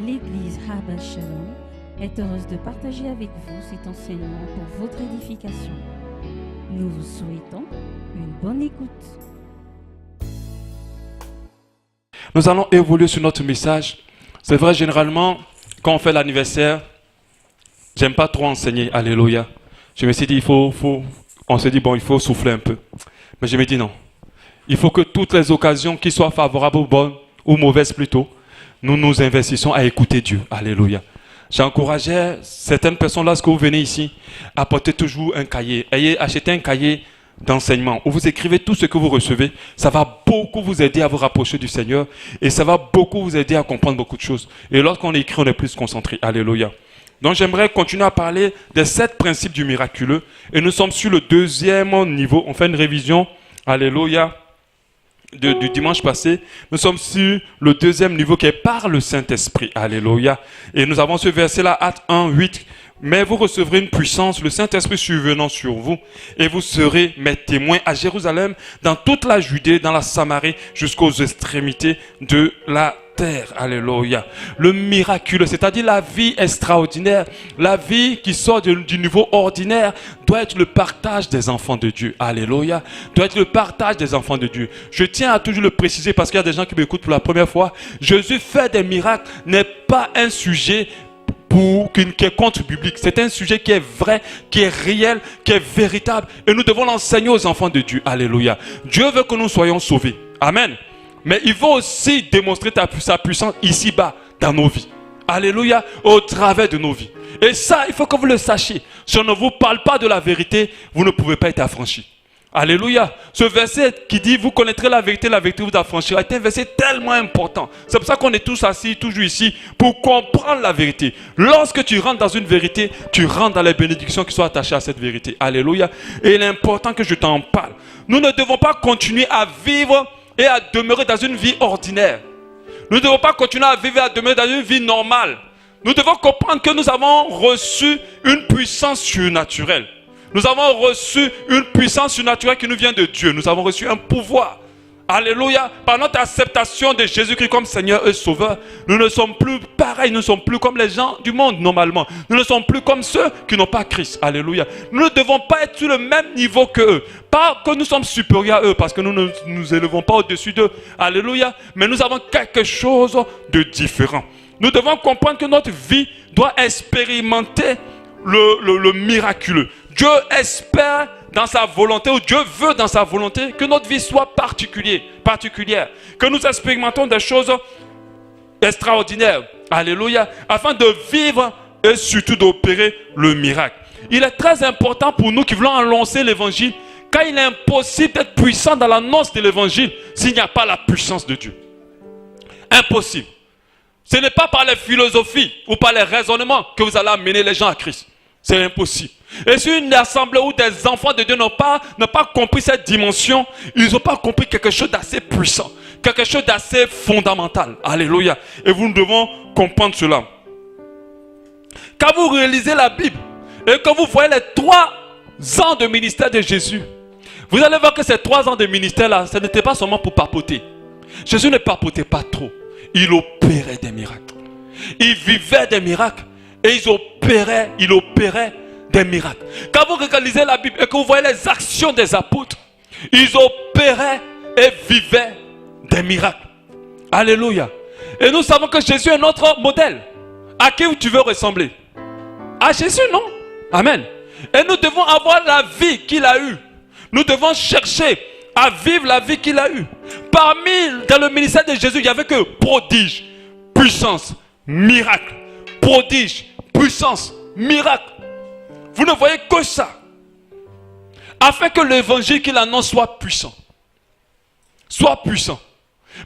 L'église Habas Shalom est heureuse de partager avec vous cet enseignement pour votre édification. Nous vous souhaitons une bonne écoute. Nous allons évoluer sur notre message. C'est vrai, généralement, quand on fait l'anniversaire, j'aime pas trop enseigner. Alléluia. Je me suis dit, on se dit, bon, il faut souffler un peu. Mais je me dis non. Il faut que toutes les occasions qui soient favorables ou bonnes, ou mauvaises plutôt, nous nous investissons à écouter Dieu. Alléluia. J'encourageais certaines personnes, lorsque vous venez ici, apportez toujours un cahier. Achetez un cahier d'enseignement où vous écrivez tout ce que vous recevez. Ça va beaucoup vous aider à vous rapprocher du Seigneur et ça va beaucoup vous aider à comprendre beaucoup de choses. Et lorsqu'on écrit, on est plus concentré. Alléluia. Donc j'aimerais continuer à parler des 7 principes du miraculeux. Et nous sommes sur le 2e niveau. On fait une révision. Alléluia. Du dimanche passé, nous sommes sur le 2e niveau qui est par le Saint-Esprit. Alléluia. Et nous avons ce verset-là, Actes 1, 8. Mais vous recevrez une puissance, le Saint-Esprit survenant sur vous, et vous serez mes témoins à Jérusalem, dans toute la Judée, dans la Samarie, jusqu'aux extrémités de la terre. Alléluia. Le miraculeux, c'est-à-dire la vie extraordinaire, la vie qui sort du niveau ordinaire, doit être le partage des enfants de Dieu. Alléluia. Doit être le partage des enfants de Dieu. Je tiens à toujours le préciser parce qu'il y a des gens qui m'écoutent pour la première fois. Jésus fait des miracles n'est pas un sujet qui est contre-biblique. C'est un sujet qui est vrai, qui est réel, qui est véritable. Et nous devons l'enseigner aux enfants de Dieu. Alléluia. Dieu veut que nous soyons sauvés. Amen. Mais il veut aussi démontrer sa puissance ici-bas, dans nos vies. Alléluia. Au travers de nos vies. Et ça, il faut que vous le sachiez. Si on ne vous parle pas de la vérité, vous ne pouvez pas être affranchi. Alléluia. Ce verset qui dit, vous connaîtrez la vérité vous affranchira, est un verset tellement important. C'est pour ça qu'on est tous assis, toujours ici, pour comprendre la vérité. Lorsque tu rentres dans une vérité, tu rentres dans les bénédictions qui sont attachées à cette vérité. Alléluia. Et il est important que je t'en parle. Nous ne devons pas continuer à vivre et à demeurer dans une vie ordinaire. Nous ne devons pas continuer à vivre et à demeurer dans une vie normale. Nous devons comprendre que nous avons reçu une puissance surnaturelle. Nous avons reçu une puissance surnaturelle qui nous vient de Dieu. Nous avons reçu un pouvoir. Alléluia. Par notre acceptation de Jésus-Christ comme Seigneur et Sauveur, nous ne sommes plus pareils. Nous ne sommes plus comme les gens du monde normalement. Nous ne sommes plus comme ceux qui n'ont pas Christ. Alléluia. Nous ne devons pas être sur le même niveau qu'eux. Pas que nous sommes supérieurs à eux parce que nous ne nous élevons pas au-dessus d'eux. Alléluia. Mais nous avons quelque chose de différent. Nous devons comprendre que notre vie doit expérimenter le miraculeux. Dieu espère dans sa volonté, ou Dieu veut dans sa volonté que notre vie soit particulière, que nous expérimentons des choses extraordinaires, alléluia, afin de vivre et surtout d'opérer le miracle. Il est très important pour nous qui voulons annoncer l'évangile, car il est impossible d'être puissant dans l'annonce de l'évangile s'il n'y a pas la puissance de Dieu. Impossible. Ce n'est pas par les philosophies ou par les raisonnements que vous allez amener les gens à Christ. C'est impossible. Et sur une assemblée où des enfants de Dieu n'ont pas compris cette dimension, ils n'ont pas compris quelque chose d'assez puissant, quelque chose d'assez fondamental. Alléluia. Et nous devons comprendre cela. Quand vous réalisez la Bible et que vous voyez les 3 ans de ministère de Jésus, vous allez voir que ces 3 ans de ministère-là, ce n'était pas seulement pour papoter. Jésus ne papotait pas trop. Il opérait des miracles. Il vivait des miracles. Et il opérait des miracles. Quand vous réalisez la Bible et que vous voyez les actions des apôtres, ils opéraient et vivaient des miracles. Alléluia. Et nous savons que Jésus est notre modèle. À qui tu veux ressembler? À Jésus, non? Amen. Et nous devons avoir la vie qu'il a eue. Nous devons chercher à vivre la vie qu'il a eue. Dans le ministère de Jésus, il n'y avait que prodige, puissance, miracle. Prodige, puissance, miracle. Vous ne voyez que ça. Afin que l'évangile qu'il annonce soit puissant. Soit puissant.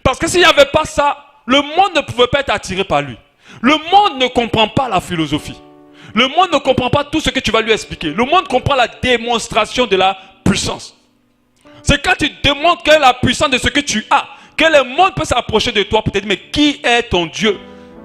Parce que s'il n'y avait pas ça, le monde ne pouvait pas être attiré par lui. Le monde ne comprend pas la philosophie. Le monde ne comprend pas tout ce que tu vas lui expliquer. Le monde comprend la démonstration de la puissance. C'est quand tu démontres quelle est la puissance de ce que tu as, que le monde peut s'approcher de toi pour te dire, mais qui est ton Dieu?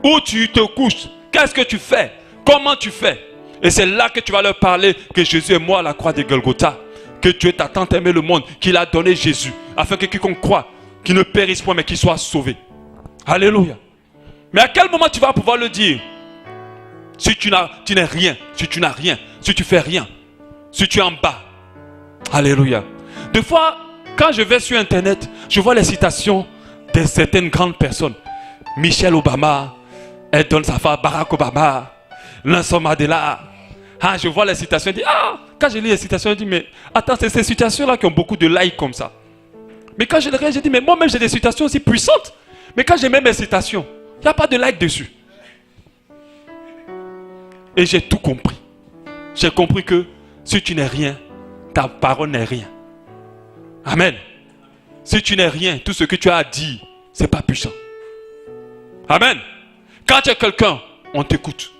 Où tu te couches? Qu'est-ce que tu fais? Comment tu fais? Et c'est là que tu vas leur parler que Jésus est mort à la croix de Golgotha. Que Dieu t'a tant aimé le monde qu'il a donné Jésus. Afin que quiconque croit, qu'il ne périsse point mais qu'il soit sauvé. Alléluia. Mais à quel moment tu vas pouvoir le dire? Si tu n'es rien, si tu n'as rien, si tu fais rien, si tu es en bas. Alléluia. Des fois, quand je vais sur Internet, je vois les citations de certaines grandes personnes. Michelle Obama, elle donne sa femme, Barack Obama, Nelson Mandela. Ah, je vois les citations, je dis, ah, quand je lis les citations, je dis, mais attends, c'est ces citations-là qui ont beaucoup de likes comme ça. Mais quand je les regarde, je dis, mais moi-même j'ai des citations aussi puissantes. Mais quand je mets mes citations, il n'y a pas de like dessus. Et j'ai tout compris. J'ai compris que si tu n'es rien, ta parole n'est rien. Amen. Si tu n'es rien, tout ce que tu as à dire, ce n'est pas puissant. Amen. Quand tu es quelqu'un, on t'écoute.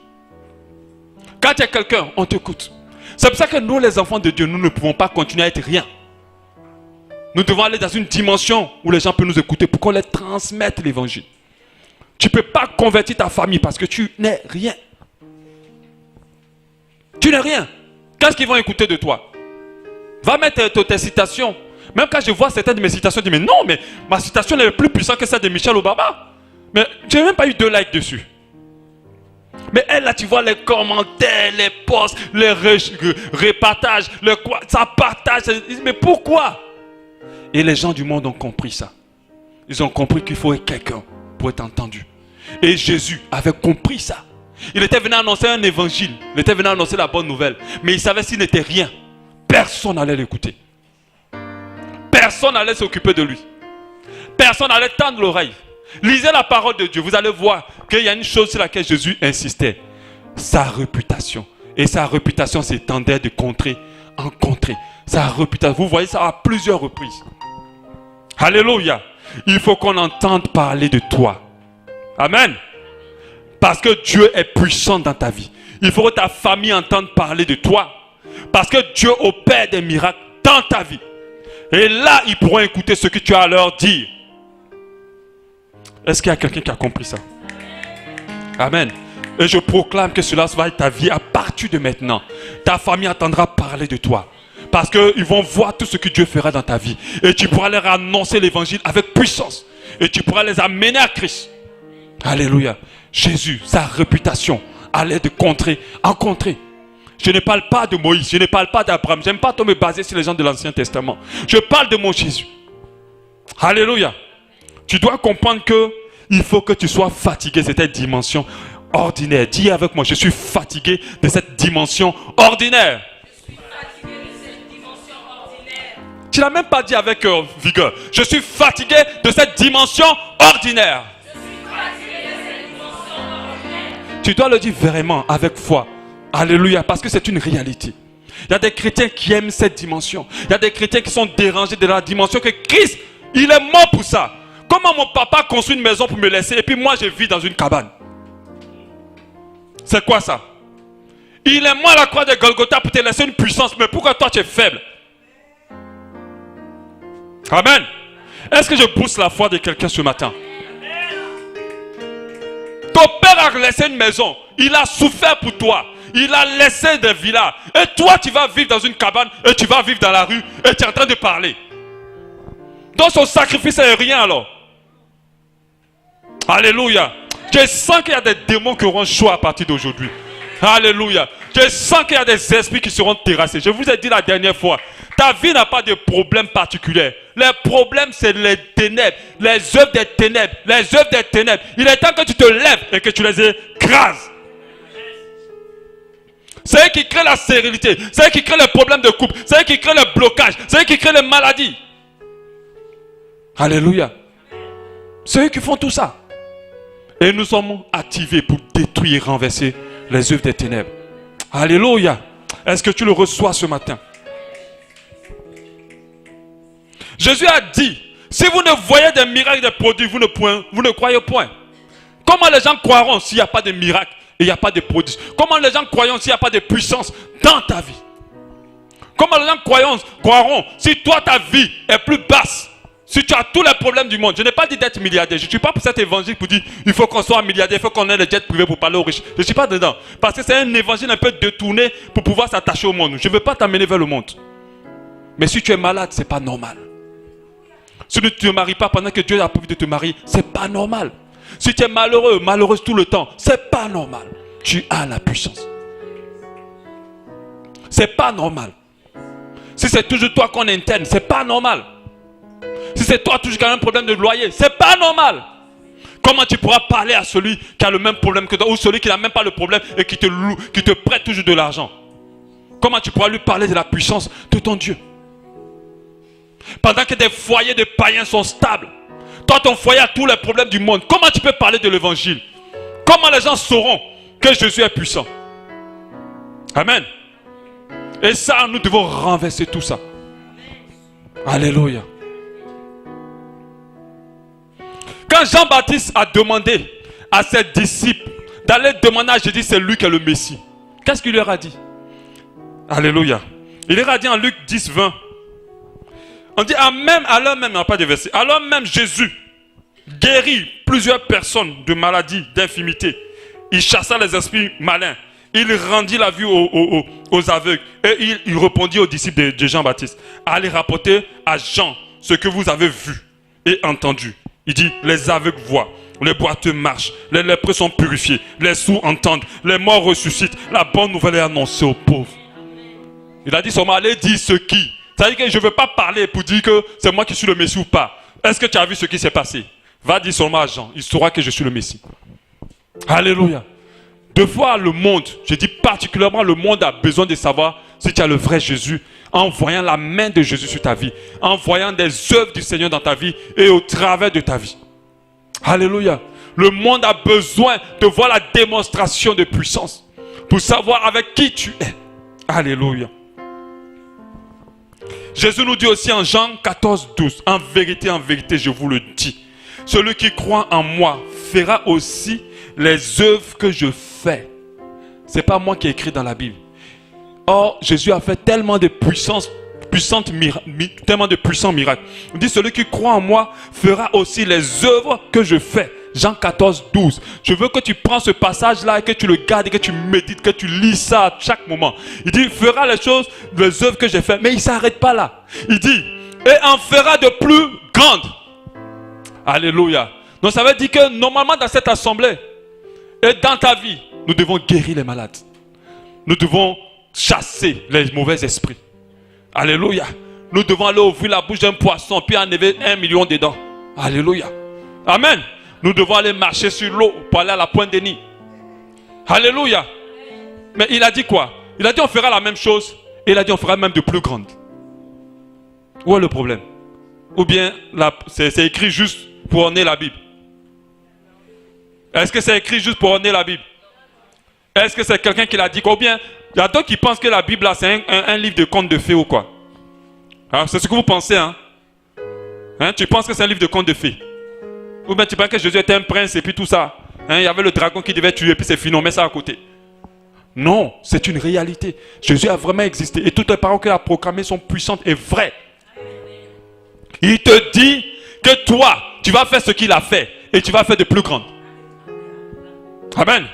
Quand tu es quelqu'un, on t'écoute. C'est pour ça que nous, les enfants de Dieu, nous ne pouvons pas continuer à être rien. Nous devons aller dans une dimension où les gens peuvent nous écouter pour qu'on les transmette l'évangile. Tu ne peux pas convertir ta famille parce que tu n'es rien. Tu n'es rien. Qu'est-ce qu'ils vont écouter de toi? Va mettre tes citations. Même quand je vois certaines de mes citations, je dis, mais non, mais ma citation est plus puissante que celle de Michelle Obama. Mais je n'ai même pas eu 2 likes dessus. Mais elle, là, tu vois les commentaires, les posts, les repartages, le quoi, ça partage. Mais pourquoi? Et les gens du monde ont compris ça. Ils ont compris qu'il faut être quelqu'un pour être entendu. Et Jésus avait compris ça. Il était venu annoncer un évangile. Il était venu annoncer la bonne nouvelle. Mais il savait s'il n'était rien, personne n'allait l'écouter. Personne n'allait s'occuper de lui. Personne n'allait tendre l'oreille. Lisez la parole de Dieu. Vous allez voir qu'il y a une chose sur laquelle Jésus insistait. Sa réputation. Et sa réputation s'étendait de contrée en contrée. Sa réputation. Vous voyez ça à plusieurs reprises. Alléluia. Il faut qu'on entende parler de toi. Amen. Parce que Dieu est puissant dans ta vie. Il faut que ta famille entende parler de toi. Parce que Dieu opère des miracles dans ta vie. Et là, ils pourront écouter ce que tu as à leur dire. Est-ce qu'il y a quelqu'un qui a compris ça? Amen. Et je proclame que cela va être ta vie à partir de maintenant. Ta famille entendra parler de toi. Parce qu'ils vont voir tout ce que Dieu fera dans ta vie. Et tu pourras leur annoncer l'évangile avec puissance. Et tu pourras les amener à Christ. Alléluia. Jésus, sa réputation allait de contrée en contrée. Je ne parle pas de Moïse, je ne parle pas d'Abraham. Je n'aime pas trop me baser sur les gens de l'Ancien Testament. Je parle de mon Jésus. Alléluia. Tu dois comprendre que il faut que tu sois fatigué de cette dimension ordinaire. Dis avec moi, je suis fatigué de cette dimension ordinaire. Tu n'as même pas dit avec vigueur. Je suis fatigué de cette dimension ordinaire. Tu dois le dire vraiment avec foi. Alléluia, parce que c'est une réalité. Il y a des chrétiens qui aiment cette dimension. Il y a des chrétiens qui sont dérangés de la dimension que Christ, il est mort pour ça. Comment mon papa construit une maison pour me laisser et puis moi je vis dans une cabane? C'est quoi ça? Il est mort à la croix de Golgotha pour te laisser une puissance, mais pourquoi toi tu es faible? Amen. Est-ce que je pousse la foi de quelqu'un ce matin? Ton père a laissé une maison. Il a souffert pour toi. Il a laissé des villas. Et toi, tu vas vivre dans une cabane. Et tu vas vivre dans la rue. Et tu es en train de parler. Donc son sacrifice n'est rien alors. Alléluia. Je sens qu'il y a des démons qui auront choix à partir d'aujourd'hui. Alléluia. Je sens qu'il y a des esprits qui seront terrassés. Je vous ai dit la dernière fois. Ta vie n'a pas de problème particulier. Les problèmes, c'est les ténèbres. Les œuvres des ténèbres. Les œuvres des ténèbres. Il est temps que tu te lèves et que tu les écrases. C'est eux qui créent la stérilité. C'est eux qui créent les problèmes de couple. C'est eux qui créent le blocage. C'est eux qui créent les maladies. Alléluia. C'est eux qui font tout ça. Et nous sommes activés pour détruire et renverser les œuvres des ténèbres. Alléluia. Est-ce que tu le reçois ce matin? Jésus a dit, si vous ne voyez des miracles, des produits, vous ne croyez point. Comment les gens croiront s'il n'y a pas de miracles et il n'y a pas de produits? Comment les gens croiront s'il n'y a pas de puissance dans ta vie? Comment les gens croiront si toi ta vie est plus basse? Si tu as tous les problèmes du monde. Je n'ai pas dit d'être milliardaire. Je ne suis pas pour cet évangile pour dire il faut qu'on soit milliardaire, il faut qu'on ait le jet privé pour parler aux riches. Je ne suis pas dedans. Parce que c'est un évangile un peu détourné pour pouvoir s'attacher au monde. Je ne veux pas t'amener vers le monde. Mais si tu es malade, ce n'est pas normal. Si tu ne te maries pas pendant que Dieu a prévu de te marier, ce n'est pas normal. Si tu es malheureux, malheureuse tout le temps, c'est pas normal. Tu as la puissance. C'est pas normal. Si c'est toujours toi qu'on interne, c'est pas normal. Si c'est toi toujours qui as un problème de loyer, c'est pas normal. Comment tu pourras parler à celui qui a le même problème que toi, ou celui qui n'a même pas le problème et qui te loue, qui te prête toujours de l'argent? Comment tu pourras lui parler de la puissance de ton Dieu? Pendant que des foyers de païens sont stables, toi ton foyer a tous les problèmes du monde. Comment tu peux parler de l'évangile? Comment les gens sauront que Jésus est puissant? Amen. Et ça, nous devons renverser tout ça. Alléluia. Quand Jean-Baptiste a demandé à ses disciples d'aller demander à Jésus, c'est lui qui est le Messie, qu'est-ce qu'il leur a dit? Alléluia. Il leur a dit en Luc 10, 20. On dit alors même, il n'y a pas de verset. Alors même Jésus guérit plusieurs personnes de maladies, d'infirmités. Il chassa les esprits malins. Il rendit la vue aux aveugles. Et il répondit aux disciples de Jean-Baptiste: allez rapporter à Jean ce que vous avez vu et entendu. Il dit: les aveugles voient, les boiteux marchent, les lépreux sont purifiés, les sourds entendent, les morts ressuscitent. La bonne nouvelle est annoncée aux pauvres. Il a dit seulement: allez dire ce qui. Ça veut dire que je ne veux pas parler pour dire que c'est moi qui suis le Messie ou pas. Est-ce que tu as vu ce qui s'est passé? Va dire seulement à Jean, il saura que je suis le Messie. Alléluia. Deux fois le monde, je dis particulièrement le monde, a besoin de savoir si tu as le vrai Jésus, en voyant la main de Jésus sur ta vie, en voyant des œuvres du Seigneur dans ta vie et au travers de ta vie. Alléluia. Le monde a besoin de voir la démonstration de puissance pour savoir avec qui tu es. Alléluia. Jésus nous dit aussi en Jean 14, 12, en vérité, je vous le dis, celui qui croit en moi fera aussi les œuvres que je fais. Ce n'est pas moi qui ai écrit dans la Bible. Or, Jésus a fait tellement de puissants miracles. Il dit: celui qui croit en moi fera aussi les œuvres que je fais. Jean 14, 12. Je veux que tu prends ce passage-là et que tu le gardes et que tu médites, que tu lis ça à chaque moment. Il dit: fera les choses, les œuvres que j'ai faites. Mais il ne s'arrête pas là. Il dit: et en fera de plus grandes. Alléluia. Donc ça veut dire que normalement dans cette assemblée et dans ta vie, nous devons guérir les malades. Nous devons chasser les mauvais esprits. Alléluia. Nous devons aller ouvrir la bouche d'un poisson puis enlever 1 million dedans. Alléluia. Amen. Nous devons aller marcher sur l'eau pour aller à la pointe des nids. Alléluia. Mais il a dit quoi? Il a dit on fera la même chose. Et il a dit on fera même de plus grande. Où est le problème? Ou bien c'est écrit juste pour honner la Bible? Est-ce que c'est écrit juste pour honner la Bible? Est-ce que c'est quelqu'un qui l'a dit? Ou bien il y a d'autres qui pensent que la Bible là, c'est un livre de contes de fées ou quoi? Hein? C'est ce que vous pensez, hein? Tu penses que c'est un livre de contes de fées? Ou bien tu penses que Jésus était un prince et puis tout ça? Il y avait le dragon qui devait tuer et puis c'est fini, on met ça à côté. Non, c'est une réalité. Jésus a vraiment existé et toutes les paroles qu'il a proclamées sont puissantes et vraies. Il te dit que toi, tu vas faire ce qu'il a fait et tu vas faire de plus grandes. Amen.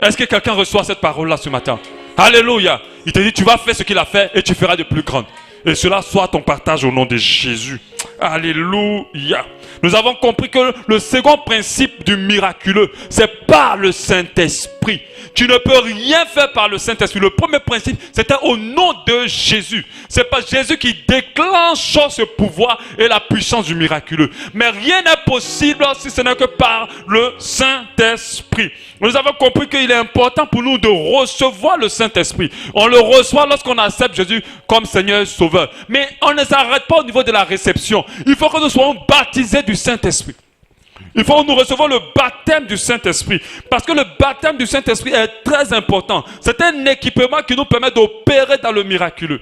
Est-ce que quelqu'un reçoit cette parole-là ce matin? Alléluia. Il te dit tu vas faire ce qu'il a fait et tu feras de plus grandes. Et cela soit ton partage au nom de Jésus. Alléluia. Nous avons compris que le second principe du miraculeux, c'est par le Saint-Esprit. Tu ne peux rien faire par le Saint-Esprit. Le premier principe, c'était au nom de Jésus. C'est pas Jésus qui déclenche ce pouvoir et la puissance du miraculeux. Mais rien n'est possible si ce n'est que par le Saint-Esprit. Nous avons compris qu'il est important pour nous de recevoir le Saint-Esprit. On le reçoit lorsqu'on accepte Jésus comme Seigneur et Sauveur. Mais on ne s'arrête pas au niveau de la réception. Il faut que nous soyons baptisés du Saint-Esprit. Il faut que nous recevons le baptême du Saint-Esprit. Parce que le baptême du Saint-Esprit est très important. C'est un équipement qui nous permet d'opérer dans le miraculeux.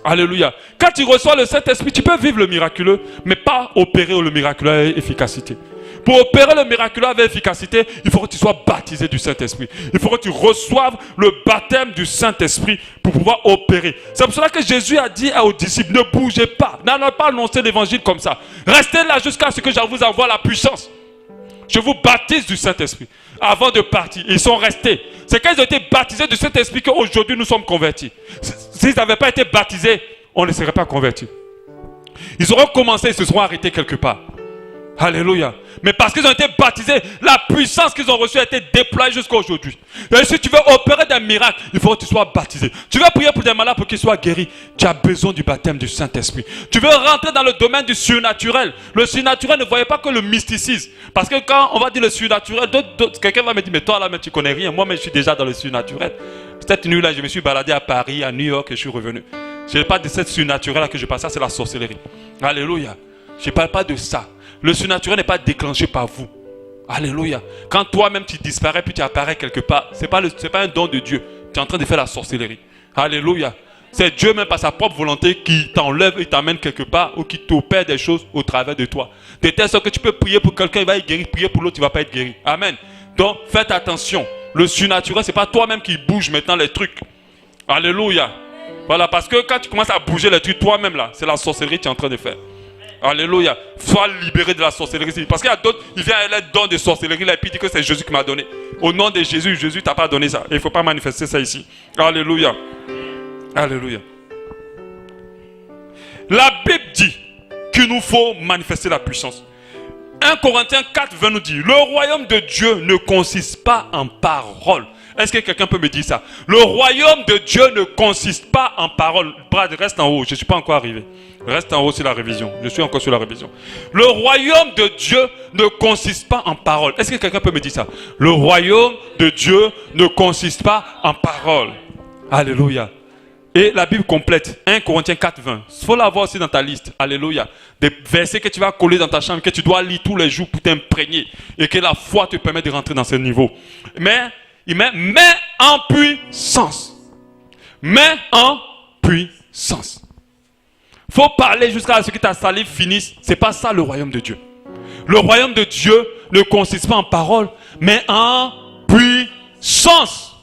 Alléluia. Quand tu reçois le Saint-Esprit, tu peux vivre le miraculeux, mais pas opérer le miraculeux avec efficacité. Pour opérer le miraculeux avec efficacité, il faut que tu sois baptisé du Saint-Esprit. Il faut que tu reçoives le baptême du Saint-Esprit pour pouvoir opérer. C'est pour cela que Jésus a dit aux disciples, ne bougez pas, n'allez pas annoncer l'évangile comme ça. Restez là jusqu'à ce que je vous envoie la puissance. Je vous baptise du Saint-Esprit. Avant de partir, ils sont restés. C'est quand ils ont été baptisés du Saint-Esprit qu'aujourd'hui nous sommes convertis. S'ils n'avaient pas été baptisés, on ne serait pas convertis. Ils auront commencé, ils se seront arrêtés quelque part. Alléluia. Mais parce qu'ils ont été baptisés, la puissance qu'ils ont reçue a été déployée jusqu'à aujourd'hui. Et si tu veux opérer des miracles, il faut que tu sois baptisé. Tu veux prier pour des malades pour qu'ils soient guéris, tu as besoin du baptême du Saint-Esprit. Tu veux rentrer dans le domaine du surnaturel. Le surnaturel ne voyait pas que le mysticisme. Parce que quand on va dire le surnaturel, quelqu'un va me dire, mais toi là, mais tu connais rien. Moi, mais je suis déjà dans le surnaturel. Cette nuit là, je me suis baladé à Paris, à New York et je suis revenu. Je ne parle pas de cette surnaturel là que je passe, ça c'est la sorcellerie. Alléluia. Je ne parle pas de ça. Le surnaturel n'est pas déclenché par vous. Alléluia. Quand toi-même tu disparais puis tu apparais quelque part, ce n'est pas un don de Dieu. Tu es en train de faire la sorcellerie. Alléluia. C'est Dieu même par sa propre volonté qui t'enlève et t'amène quelque part ou qui t'opère des choses au travers de toi. De telle sorte que tu peux prier pour quelqu'un, il va être guéri, prier pour l'autre, il ne va pas être guéri. Amen. Donc faites attention. Le surnaturel, ce n'est pas toi-même qui bouge maintenant les trucs. Alléluia. Voilà, parce que quand tu commences à bouger les trucs toi-même là, c'est la sorcellerie que tu es en train de faire. Alléluia. Sois libéré de la sorcellerie. Parce qu'il y a d'autres, il vient à l'aide don de sorcellerie là, et puis il dit que c'est Jésus qui m'a donné. Au nom de Jésus, Jésus t'a pas donné ça. Il ne faut pas manifester ça ici. Alléluia. Alléluia. La Bible dit qu'il nous faut manifester la puissance. 1 Corinthiens 4, 20 nous dit, le royaume de Dieu ne consiste pas en parole. Est-ce que quelqu'un peut me dire ça? Le royaume de Dieu ne consiste pas en parole. Brad, reste en haut, je ne suis pas encore arrivé. Reste en haut, c'est la révision. Je suis encore sur la révision. Le royaume de Dieu ne consiste pas en parole. Est-ce que quelqu'un peut me dire ça? Le royaume de Dieu ne consiste pas en parole. Alléluia. Et la Bible complète, 1 Corinthiens 4, 20. Il faut l'avoir aussi dans ta liste. Alléluia. Des versets que tu vas coller dans ta chambre, que tu dois lire tous les jours pour t'imprégner. Et que la foi te permet de rentrer dans ce niveau. Mais en puissance. Mais en puissance. Il faut parler jusqu'à ce que ta salive finisse. Ce n'est pas ça le royaume de Dieu. Le royaume de Dieu ne consiste pas en parole, mais en puissance.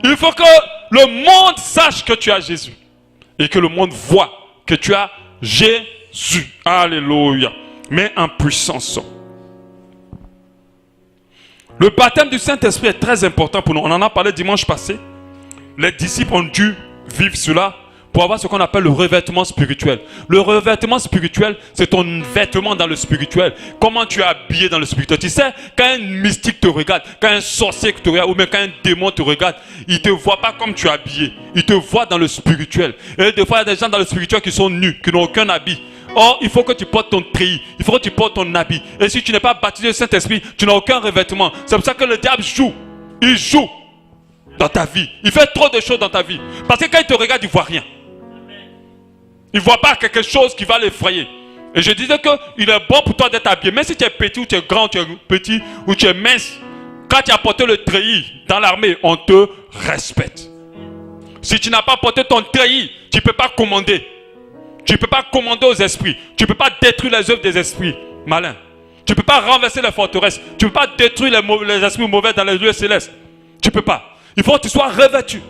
Il faut que le monde sache que tu as Jésus. Et que le monde voit que tu as Jésus. Alléluia. Mais en puissance. Le baptême du Saint-Esprit est très important pour nous. On en a parlé dimanche passé. Les disciples ont dû vivre cela pour avoir ce qu'on appelle le revêtement spirituel. Le revêtement spirituel, c'est ton vêtement dans le spirituel. Comment tu es habillé dans le spirituel. Tu sais, quand un mystique te regarde, quand un sorcier te regarde, ou même quand un démon te regarde, il ne te voit pas comme tu es habillé. Il te voit dans le spirituel. Et des fois, il y a des gens dans le spirituel qui sont nus, qui n'ont aucun habit. Or, il faut que tu portes ton treillis, il faut que tu portes ton habit. Et si tu n'es pas baptisé du Saint-Esprit, tu n'as aucun revêtement. C'est pour ça que le diable joue. Il joue dans ta vie. Il fait trop de choses dans ta vie. Parce que quand il te regarde, il ne voit rien. Il ne voit pas quelque chose qui va l'effrayer. Et je disais qu'il est bon pour toi d'être habillé. Même si tu es petit ou tu es grand, ou tu es petit ou tu es mince. Quand tu as porté le treillis dans l'armée, on te respecte. Si tu n'as pas porté ton treillis, tu ne peux pas commander. Tu ne peux pas commander aux esprits. Tu ne peux pas détruire les œuvres des esprits malins. Tu ne peux pas renverser les forteresses. Tu ne peux pas détruire les esprits mauvais dans les lieux célestes. Tu ne peux pas. Il faut que tu sois revêtu.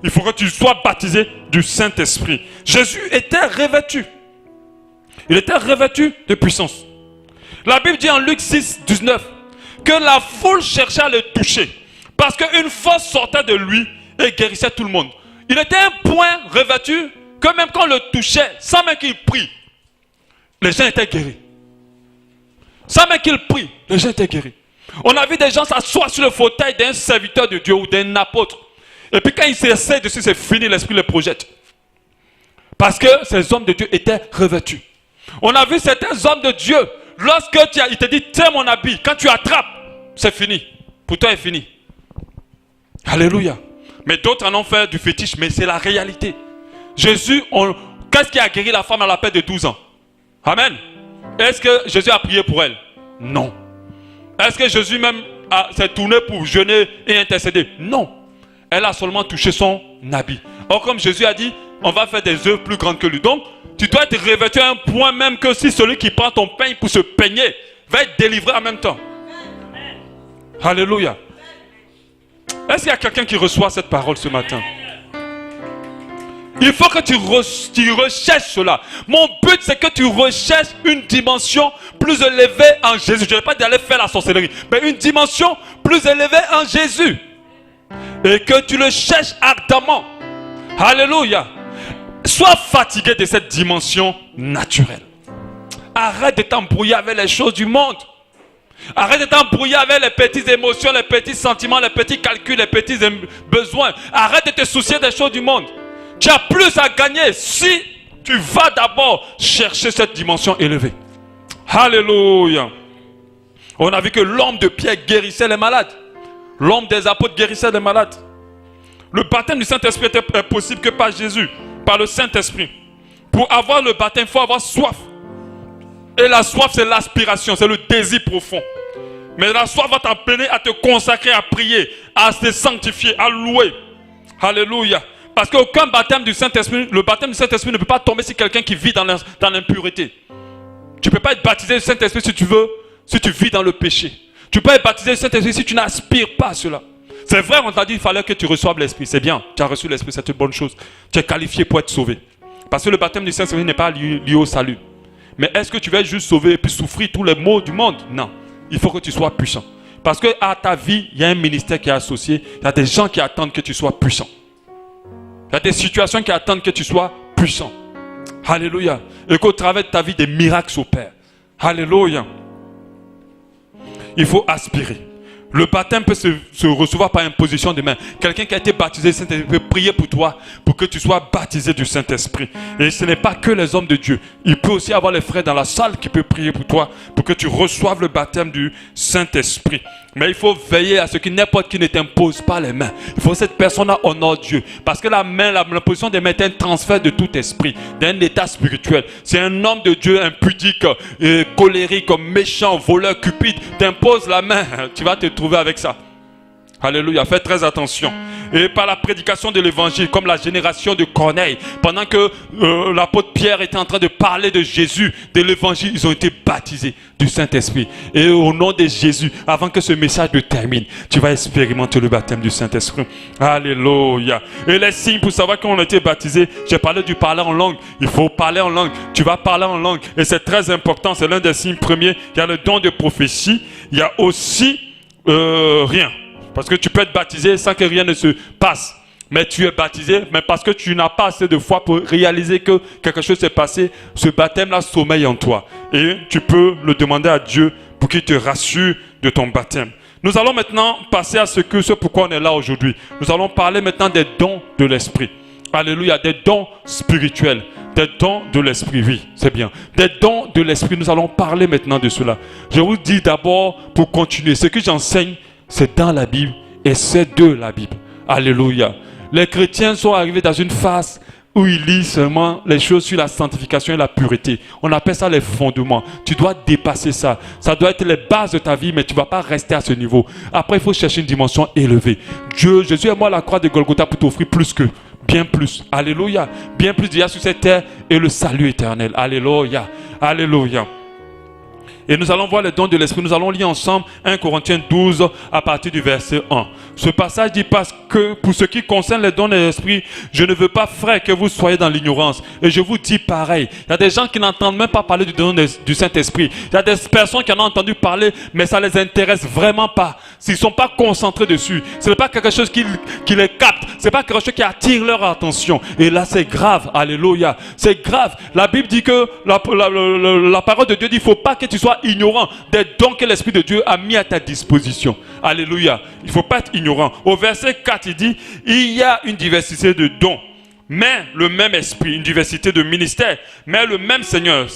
Il faut que tu sois baptisé du Saint-Esprit. Jésus était revêtu. Il était revêtu de puissance. La Bible dit en Luc 6, 19 que la foule cherchait à le toucher parce qu'une force sortait de lui et guérissait tout le monde. Il était un point revêtu que même quand on le touchait, sans même qu'il prie, les gens étaient guéris. Sans même qu'il prie, les gens étaient guéris. On a vu des gens s'asseoir sur le fauteuil d'un serviteur de Dieu ou d'un apôtre. Et puis quand ils s'essaient dessus, c'est fini, l'esprit les projette. Parce que ces hommes de Dieu étaient revêtus. On a vu certains hommes de Dieu, lorsque il te dit, tiens mon habit, quand tu attrapes, c'est fini. Pour toi, c'est fini. Alléluia. Mais d'autres en ont fait du fétiche, mais c'est la réalité. Jésus, qu'est-ce qui a guéri la femme à la paix de 12 ans? Amen. Est-ce que Jésus a prié pour elle? Non. Est-ce que Jésus même s'est tourné pour jeûner et intercéder? Non. Elle a seulement touché son habit. Or, comme Jésus a dit, on va faire des œuvres plus grandes que lui. Donc, tu dois être revêtu à un point même que si celui qui prend ton pain pour se peigner va être délivré en même temps. Alléluia. Est-ce qu'il y a quelqu'un qui reçoit cette parole ce matin? Il faut que tu recherches cela. Mon but, c'est que tu recherches une dimension plus élevée en Jésus. Je ne vais pas d'aller faire la sorcellerie, mais une dimension plus élevée en Jésus. Et que tu le cherches ardemment. Alléluia. Sois fatigué de cette dimension naturelle. Arrête de t'embrouiller avec les choses du monde. Arrête de t'embrouiller avec les petites émotions, les petits sentiments, les petits calculs, les petits besoins. Arrête de te soucier des choses du monde. Tu as plus à gagner si tu vas d'abord chercher cette dimension élevée. Alléluia. On a vu que l'homme de Pierre guérissait les malades. L'homme des apôtres guérissait les malades. Le baptême du Saint-Esprit est possible que par Jésus, par le Saint-Esprit. Pour avoir le baptême, il faut avoir soif. Et la soif, c'est l'aspiration, c'est le désir profond. Mais la soif va t'appeler à te consacrer, à prier, à te sanctifier, à louer. Alléluia. Parce qu'aucun baptême du Saint-Esprit, le baptême du Saint-Esprit ne peut pas tomber sur quelqu'un qui vit dans l'impureté. Tu ne peux pas être baptisé du Saint-Esprit si tu vis dans le péché. Tu peux être baptisé du Saint-Esprit si tu n'aspires pas à cela. C'est vrai, on t'a dit qu'il fallait que tu reçoives l'Esprit. C'est bien, tu as reçu l'Esprit, c'est une bonne chose. Tu es qualifié pour être sauvé. Parce que le baptême du Saint-Esprit n'est pas lié au salut. Mais est-ce que tu vas être juste sauvé et puis souffrir tous les maux du monde? Non. Il faut que tu sois puissant. Parce qu'à ta vie, il y a un ministère qui est associé. Il y a des gens qui attendent que tu sois puissant. Il y a des situations qui attendent que tu sois puissant. Alléluia. Et qu'au travers de ta vie, des miracles s'opèrent. Alléluia. Il faut aspirer. Le baptême peut se recevoir par imposition de main. Quelqu'un qui a été baptisé du Saint-Esprit peut prier pour toi pour que tu sois baptisé du Saint-Esprit. Et ce n'est pas que les hommes de Dieu. Il peut aussi avoir les frères dans la salle qui peuvent prier pour toi pour que tu reçoives le baptême du Saint-Esprit. Mais il faut veiller à ce que n'importe qui ne t'impose pas les mains. Il faut que cette personne honore Dieu. Parce que la main, la position des mains est un transfert de tout esprit, d'un état spirituel. C'est un homme de Dieu impudique, colérique, méchant, voleur, cupide. T'impose la main, tu vas te trouver avec ça. Alléluia, fais très attention. Et par la prédication de l'évangile, comme la génération de Corneille, pendant que l'apôtre Pierre était en train de parler de Jésus, de l'évangile, ils ont été baptisés du Saint-Esprit. Et au nom de Jésus, avant que ce message ne termine, tu vas expérimenter le baptême du Saint-Esprit. Alléluia. Et les signes pour savoir qu'on a été baptisé, j'ai parlé du parler en langue. Il faut parler en langue. Tu vas parler en langue. Et c'est très important, c'est l'un des signes premiers. Il y a le don de prophétie. Il y a aussi rien. Parce que tu peux être baptisé sans que rien ne se passe. Mais tu es baptisé, mais parce que tu n'as pas assez de foi pour réaliser que quelque chose s'est passé, ce baptême-là sommeille en toi. Et tu peux le demander à Dieu pour qu'il te rassure de ton baptême. Nous allons maintenant passer à ce pourquoi on est là aujourd'hui. Nous allons parler maintenant des dons de l'esprit. Alléluia, des dons spirituels. Des dons de l'esprit, oui, c'est bien. Des dons de l'esprit, nous allons parler maintenant de cela. Je vous dis d'abord, pour continuer, ce que j'enseigne, c'est dans la Bible et c'est de la Bible. Alléluia. Les chrétiens sont arrivés dans une phase où ils lisent seulement les choses sur la sanctification et la pureté. On appelle ça les fondements. Tu dois dépasser ça. Ça doit être les bases de ta vie, mais tu ne vas pas rester à ce niveau. Après, il faut chercher une dimension élevée. Jésus est mort à la croix de Golgotha pour t'offrir plus que, bien plus. Alléluia. Bien plus d'il y a sur cette terre et le salut éternel. Alléluia. Alléluia. Et nous allons voir les dons de l'esprit. Nous allons lire ensemble 1 Corinthiens 12 à partir du verset 1. Ce passage dit: parce que pour ce qui concerne les dons de l'esprit, je ne veux pas, frère, que vous soyez dans l'ignorance. Et je vous dis pareil. Il y a des gens qui n'entendent même pas parler du don du Saint-Esprit. Il y a des personnes qui en ont entendu parler, mais ça ne les intéresse vraiment pas. S'ils ne sont pas concentrés dessus, ce n'est pas quelque chose qui les capte. Ce n'est pas quelque chose qui attire leur attention. Et là, c'est grave. Alléluia. C'est grave. La Bible dit que la parole de Dieu dit: il ne faut pas que tu sois ignorant des dons que l'Esprit de Dieu a mis à ta disposition. Alléluia. Il ne faut pas être ignorant. Au verset 4, il dit: il y a une diversité de dons, mais le même esprit, une diversité de ministères, mais le même Seigneur,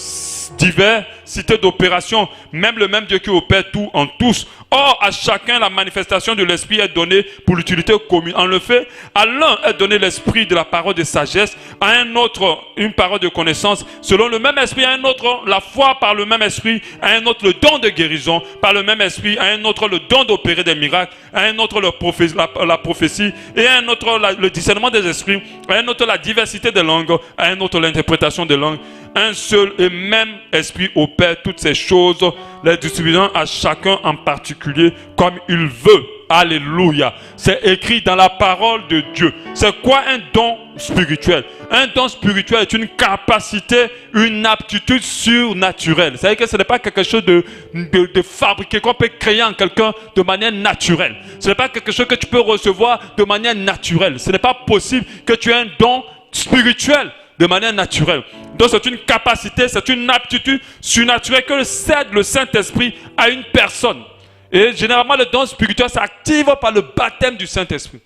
diversité d'opérations, même le même Dieu qui opère tout en tous. Or, à chacun, la manifestation de l'esprit est donnée pour l'utilité commune. En effet, à l'un est donné l'esprit de la parole de sagesse, à un autre une parole de connaissance, selon le même esprit, à un autre la foi par le même esprit, à un autre le don de guérison par le même esprit, à un autre le don d'opérer des miracles, à un autre la prophétie, et à un autre le discernement des esprits, à un autre la diversité des langues, à un autre l'interprétation des langues. Un seul et même esprit opère toutes ces choses, les distribuant à chacun en particulier comme il veut. Alléluia. C'est écrit dans la parole de Dieu. C'est quoi un don spirituel? Un don spirituel est une capacité, une aptitude surnaturelle. C'est-à-dire que ce n'est pas quelque chose de fabriqué, qu'on peut créer en quelqu'un de manière naturelle. Ce n'est pas quelque chose que tu peux recevoir de manière naturelle. Ce n'est pas possible que tu aies un don spirituel. de manière naturelle. Donc c'est une capacité, c'est une aptitude surnaturelle que cède le Saint-Esprit à une personne. Et généralement, le don spirituel s'active par le baptême du Saint-Esprit.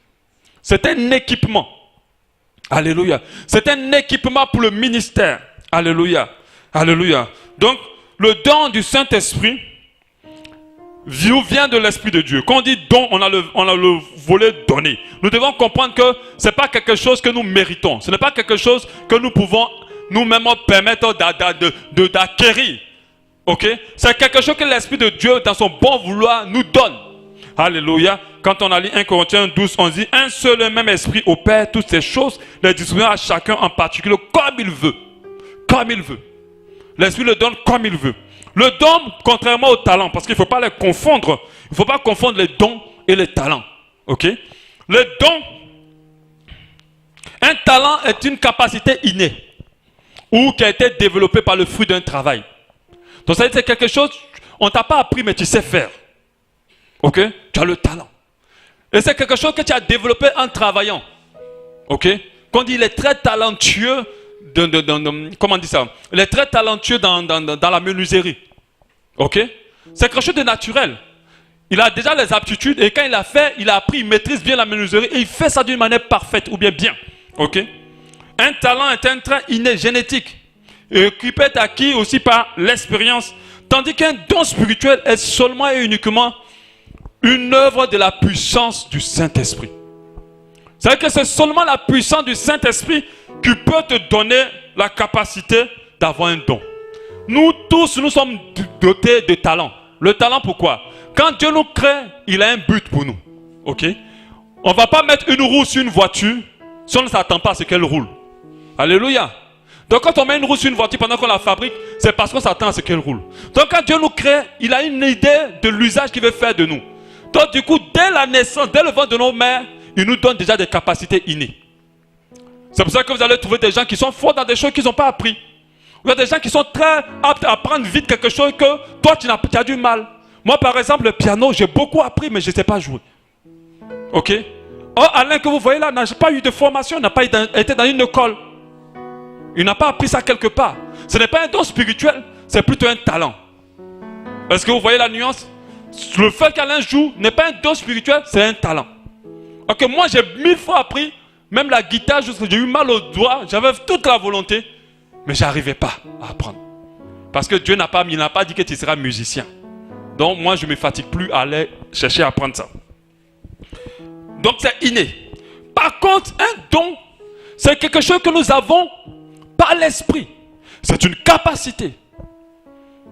C'est un équipement. Alléluia. C'est un équipement pour le ministère. Alléluia. Alléluia. Donc, le don du Saint-Esprit vient de l'Esprit de Dieu. Quand on dit don, on a le volet donné. Nous devons comprendre que ce n'est pas quelque chose que nous méritons. Ce n'est pas quelque chose que nous pouvons nous-mêmes permettre d'acquérir. Ok? C'est quelque chose que l'Esprit de Dieu, dans son bon vouloir, nous donne. Alléluia. Quand on a lu 1 Corinthiens 12, on dit un seul et même esprit opère toutes ces choses, les distribuant à chacun en particulier comme il veut. Comme il veut. L'Esprit le donne comme il veut. Le don, contrairement au talent, parce qu'il ne faut pas les confondre. Il ne faut pas confondre les dons et les talents. Ok? Le don, un talent est une capacité innée ou qui a été développée par le fruit d'un travail. Donc ça veut dire que c'est quelque chose, on ne t'a pas appris mais tu sais faire. Ok? Tu as le talent. Et c'est quelque chose que tu as développé en travaillant. Ok? Quand on dit il est très talentueux, comment on dit ça? Il est très talentueux dans la menuiserie. Ok? C'est quelque chose de naturel. Il a déjà les aptitudes et quand il a fait, il a appris, il maîtrise bien la menuiserie et il fait ça d'une manière parfaite ou bien bien. Ok? Un talent est un trait inné, génétique, et qui peut être acquis aussi par l'expérience, tandis qu'un don spirituel est seulement et uniquement une œuvre de la puissance du Saint-Esprit. C'est-à-dire que c'est seulement la puissance du Saint-Esprit qui peut te donner la capacité d'avoir un don. Nous tous, nous sommes dotés de talent. Le talent, pourquoi? Quand Dieu nous crée, il a un but pour nous. Ok? On ne va pas mettre une roue sur une voiture si on ne s'attend pas à ce qu'elle roule. Alléluia. Donc quand on met une roue sur une voiture pendant qu'on la fabrique, c'est parce qu'on s'attend à ce qu'elle roule. Donc quand Dieu nous crée, il a une idée de l'usage qu'il veut faire de nous. Donc du coup, dès la naissance, dès le ventre de nos mères, il nous donne déjà des capacités innées. C'est pour ça que vous allez trouver des gens qui sont forts dans des choses qu'ils n'ont pas appris. Il y a des gens qui sont très aptes à apprendre vite quelque chose que toi tu as du mal. Moi par exemple, le piano, j'ai beaucoup appris mais je ne sais pas jouer. Ok? Or Alain que vous voyez là n'a pas eu de formation, n'a pas été dans une école. Il n'a pas appris ça quelque part. Ce n'est pas un don spirituel, c'est plutôt un talent. Est-ce que vous voyez la nuance? Le fait qu'Alain joue n'est pas un don spirituel, c'est un talent. Ok, moi j'ai 1000 fois appris, même la guitare, j'ai eu mal aux doigts, j'avais toute la volonté, mais je n'arrivais pas à apprendre. Parce que Dieu n'a pas dit que tu seras musicien. Donc moi je ne me fatigue plus à aller chercher à apprendre ça. Donc c'est inné. Par contre, un don, c'est quelque chose que nous avons par l'Esprit. C'est une capacité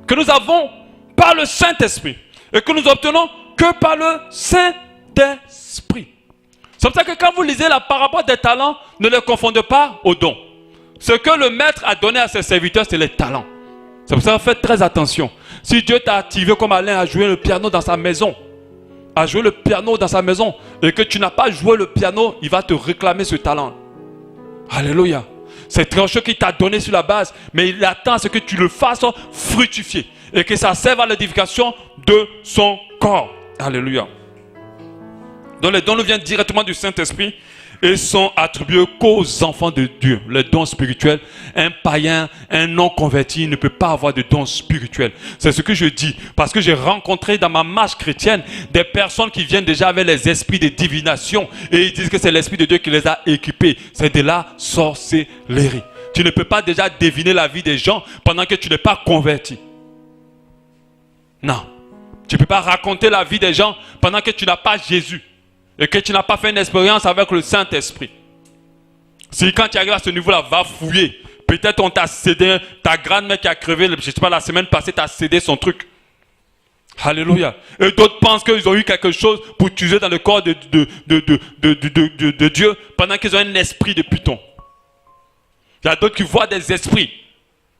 que nous avons par le Saint-Esprit et que nous obtenons que par le Saint-Esprit. C'est pour ça que quand vous lisez la parabole des talents, ne les confondez pas aux dons. Ce que le maître a donné à ses serviteurs, c'est les talents. C'est pour ça que faites très attention. Si Dieu t'a activé comme Alain à jouer le piano dans sa maison, à jouer le piano dans sa maison, et que tu n'as pas joué le piano, il va te réclamer ce talent. Alléluia. C'est quelque chose qu'il t'a donné sur la base, mais il attend à ce que tu le fasses fructifier et que ça serve à l'édification de son corps. Alléluia. Donc les dons nous viennent directement du Saint-Esprit et sont attribués qu'aux enfants de Dieu. Les dons spirituels, un païen, un non-converti ne peut pas avoir de dons spirituels. C'est ce que je dis parce que j'ai rencontré dans ma marche chrétienne des personnes qui viennent déjà avec les esprits de divination et ils disent que c'est l'Esprit de Dieu qui les a équipés. C'est de la sorcellerie. Tu ne peux pas déjà deviner la vie des gens pendant que tu n'es pas converti. Non. Tu ne peux pas raconter la vie des gens pendant que tu n'as pas Jésus. Et que tu n'as pas fait une expérience avec le Saint-Esprit. Si quand tu arrives à ce niveau-là, va fouiller. Peut-être on t'a cédé, ta grand-mère qui a crevé, je ne sais pas, la semaine passée, t'a cédé son truc. Alléluia. Et d'autres pensent qu'ils ont eu quelque chose pour tuer dans le corps de Dieu pendant qu'ils ont un esprit de python. Il y a d'autres qui voient des esprits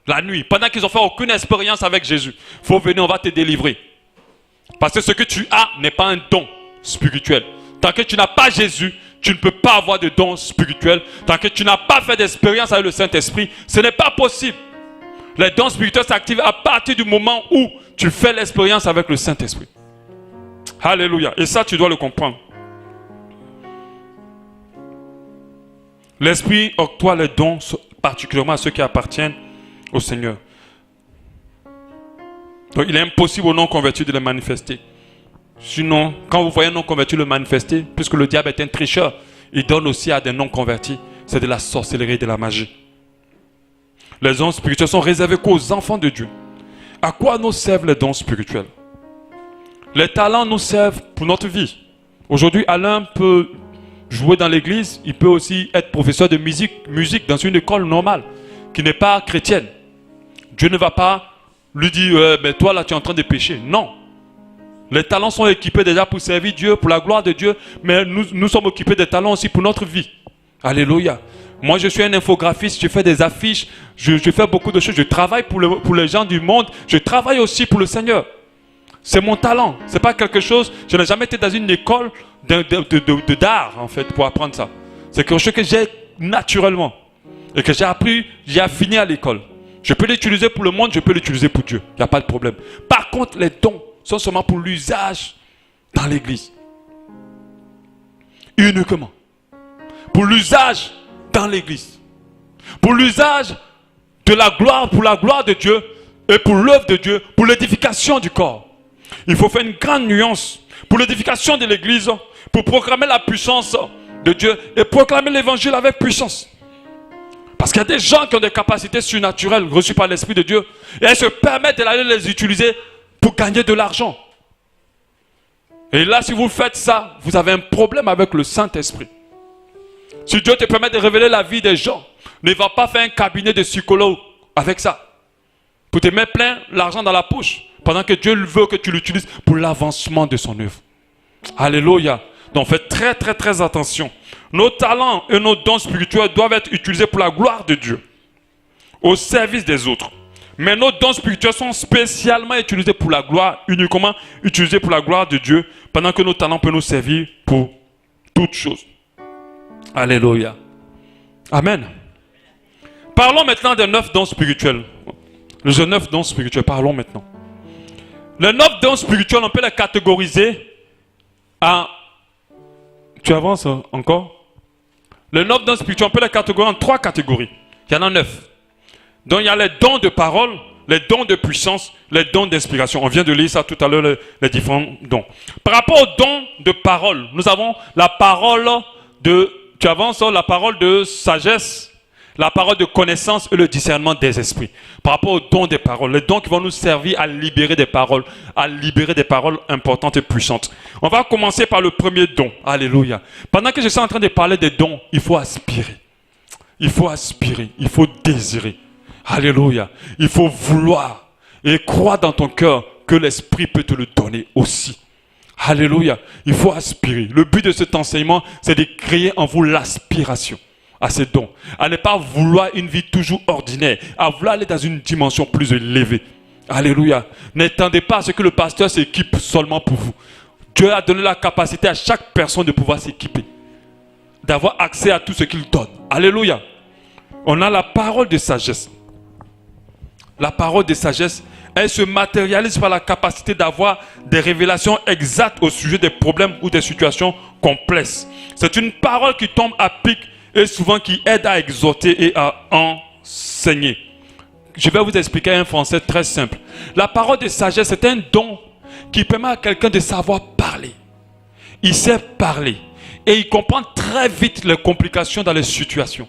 la nuit pendant qu'ils n'ont fait aucune expérience avec Jésus. Il faut venir, on va te délivrer. Parce que ce que tu as n'est pas un don spirituel. Tant que tu n'as pas Jésus, tu ne peux pas avoir de dons spirituels. Tant que tu n'as pas fait d'expérience avec le Saint-Esprit, ce n'est pas possible. Les dons spirituels s'activent à partir du moment où tu fais l'expérience avec le Saint-Esprit. Alléluia. Et ça, tu dois le comprendre. L'Esprit octroie les dons particulièrement à ceux qui appartiennent au Seigneur. Donc il est impossible aux non-convertis de le manifester. Sinon, quand vous voyez un non-converti le manifester, puisque le diable est un tricheur, il donne aussi à des non-convertis. C'est de la sorcellerie, de la magie. Les dons spirituels sont réservés qu'aux enfants de Dieu. À quoi nous servent les dons spirituels? Les talents nous servent pour notre vie. Aujourd'hui, Alain peut jouer dans l'église, il peut aussi être professeur de musique dans une école normale, qui n'est pas chrétienne. Dieu ne va pas lui dire, mais toi là tu es en train de pécher. Non. Les talents sont équipés déjà pour servir Dieu, pour la gloire de Dieu, mais nous sommes occupés des talents aussi pour notre vie. Alléluia. Moi je suis un infographiste, je fais des affiches, je fais beaucoup de choses, je travaille pour les gens du monde, je travaille aussi pour le Seigneur. C'est mon talent, c'est pas quelque chose, je n'ai jamais été dans une école d'art en fait pour apprendre ça. C'est quelque chose que j'ai naturellement et que j'ai appris, j'ai affiné à l'école. Je peux l'utiliser pour le monde, je peux l'utiliser pour Dieu, il n'y a pas de problème. Par contre les dons sont seulement pour l'usage dans l'église. Uniquement. Pour l'usage dans l'église. Pour l'usage de la gloire, pour la gloire de Dieu et pour l'œuvre de Dieu, pour l'édification du corps. Il faut faire une grande nuance pour l'édification de l'église, pour proclamer la puissance de Dieu et proclamer l'évangile avec puissance. Parce qu'il y a des gens qui ont des capacités surnaturelles reçues par l'Esprit de Dieu et elles se permettent d'aller les utiliser pour gagner de l'argent. Et là, si vous faites ça, vous avez un problème avec le Saint-Esprit. Si Dieu te permet de révéler la vie des gens, ne va pas faire un cabinet de psychologue avec ça. Pour te mettre plein l'argent dans la poche. Pendant que Dieu veut que tu l'utilises pour l'avancement de son œuvre. Alléluia. Donc faites très attention. Nos talents et nos dons spirituels doivent être utilisés pour la gloire de Dieu. Au service des autres. Mais nos dons spirituels sont spécialement utilisés pour la gloire, uniquement utilisés pour la gloire de Dieu. Pendant que nos talents peuvent nous servir pour toutes choses. Alléluia. Amen. Parlons maintenant des 9 dons spirituels. Les 9 dons spirituels, parlons maintenant. Les 9 dons spirituels, on peut les catégoriser en... Tu avances encore? Les 9 dons spirituels, on peut les catégoriser en 3 catégories. Il y en a 9. Donc il y a les dons de parole, les dons de puissance, les dons d'inspiration. On vient de lire ça tout à l'heure, les différents dons. Par rapport aux dons de parole, nous avons la parole de... Tu avances, la parole de sagesse, la parole de connaissance et le discernement des esprits. Par rapport aux dons des paroles, les dons qui vont nous servir à libérer des paroles importantes et puissantes. On va commencer par le premier don. Alléluia. Pendant que je suis en train de parler des dons, il faut aspirer. Il faut aspirer, il faut désirer. Alléluia. Il faut vouloir et croire dans ton cœur que l'Esprit peut te le donner aussi. Alléluia. Il faut aspirer. Le but de cet enseignement, c'est de créer en vous l'aspiration à ces dons. À ne pas vouloir une vie toujours ordinaire. À vouloir aller dans une dimension plus élevée. Alléluia. N'attendez pas à ce que le pasteur s'équipe seulement pour vous. Dieu a donné la capacité à chaque personne de pouvoir s'équiper. D'avoir accès à tout ce qu'il donne. Alléluia. On a la parole de sagesse. La parole de sagesse, elle se matérialise par la capacité d'avoir des révélations exactes au sujet des problèmes ou des situations complexes. C'est une parole qui tombe à pic et souvent qui aide à exhorter et à enseigner. Je vais vous expliquer un français très simple. La parole de sagesse, c'est un don qui permet à quelqu'un de savoir parler. Il sait parler et il comprend très vite les complications dans les situations.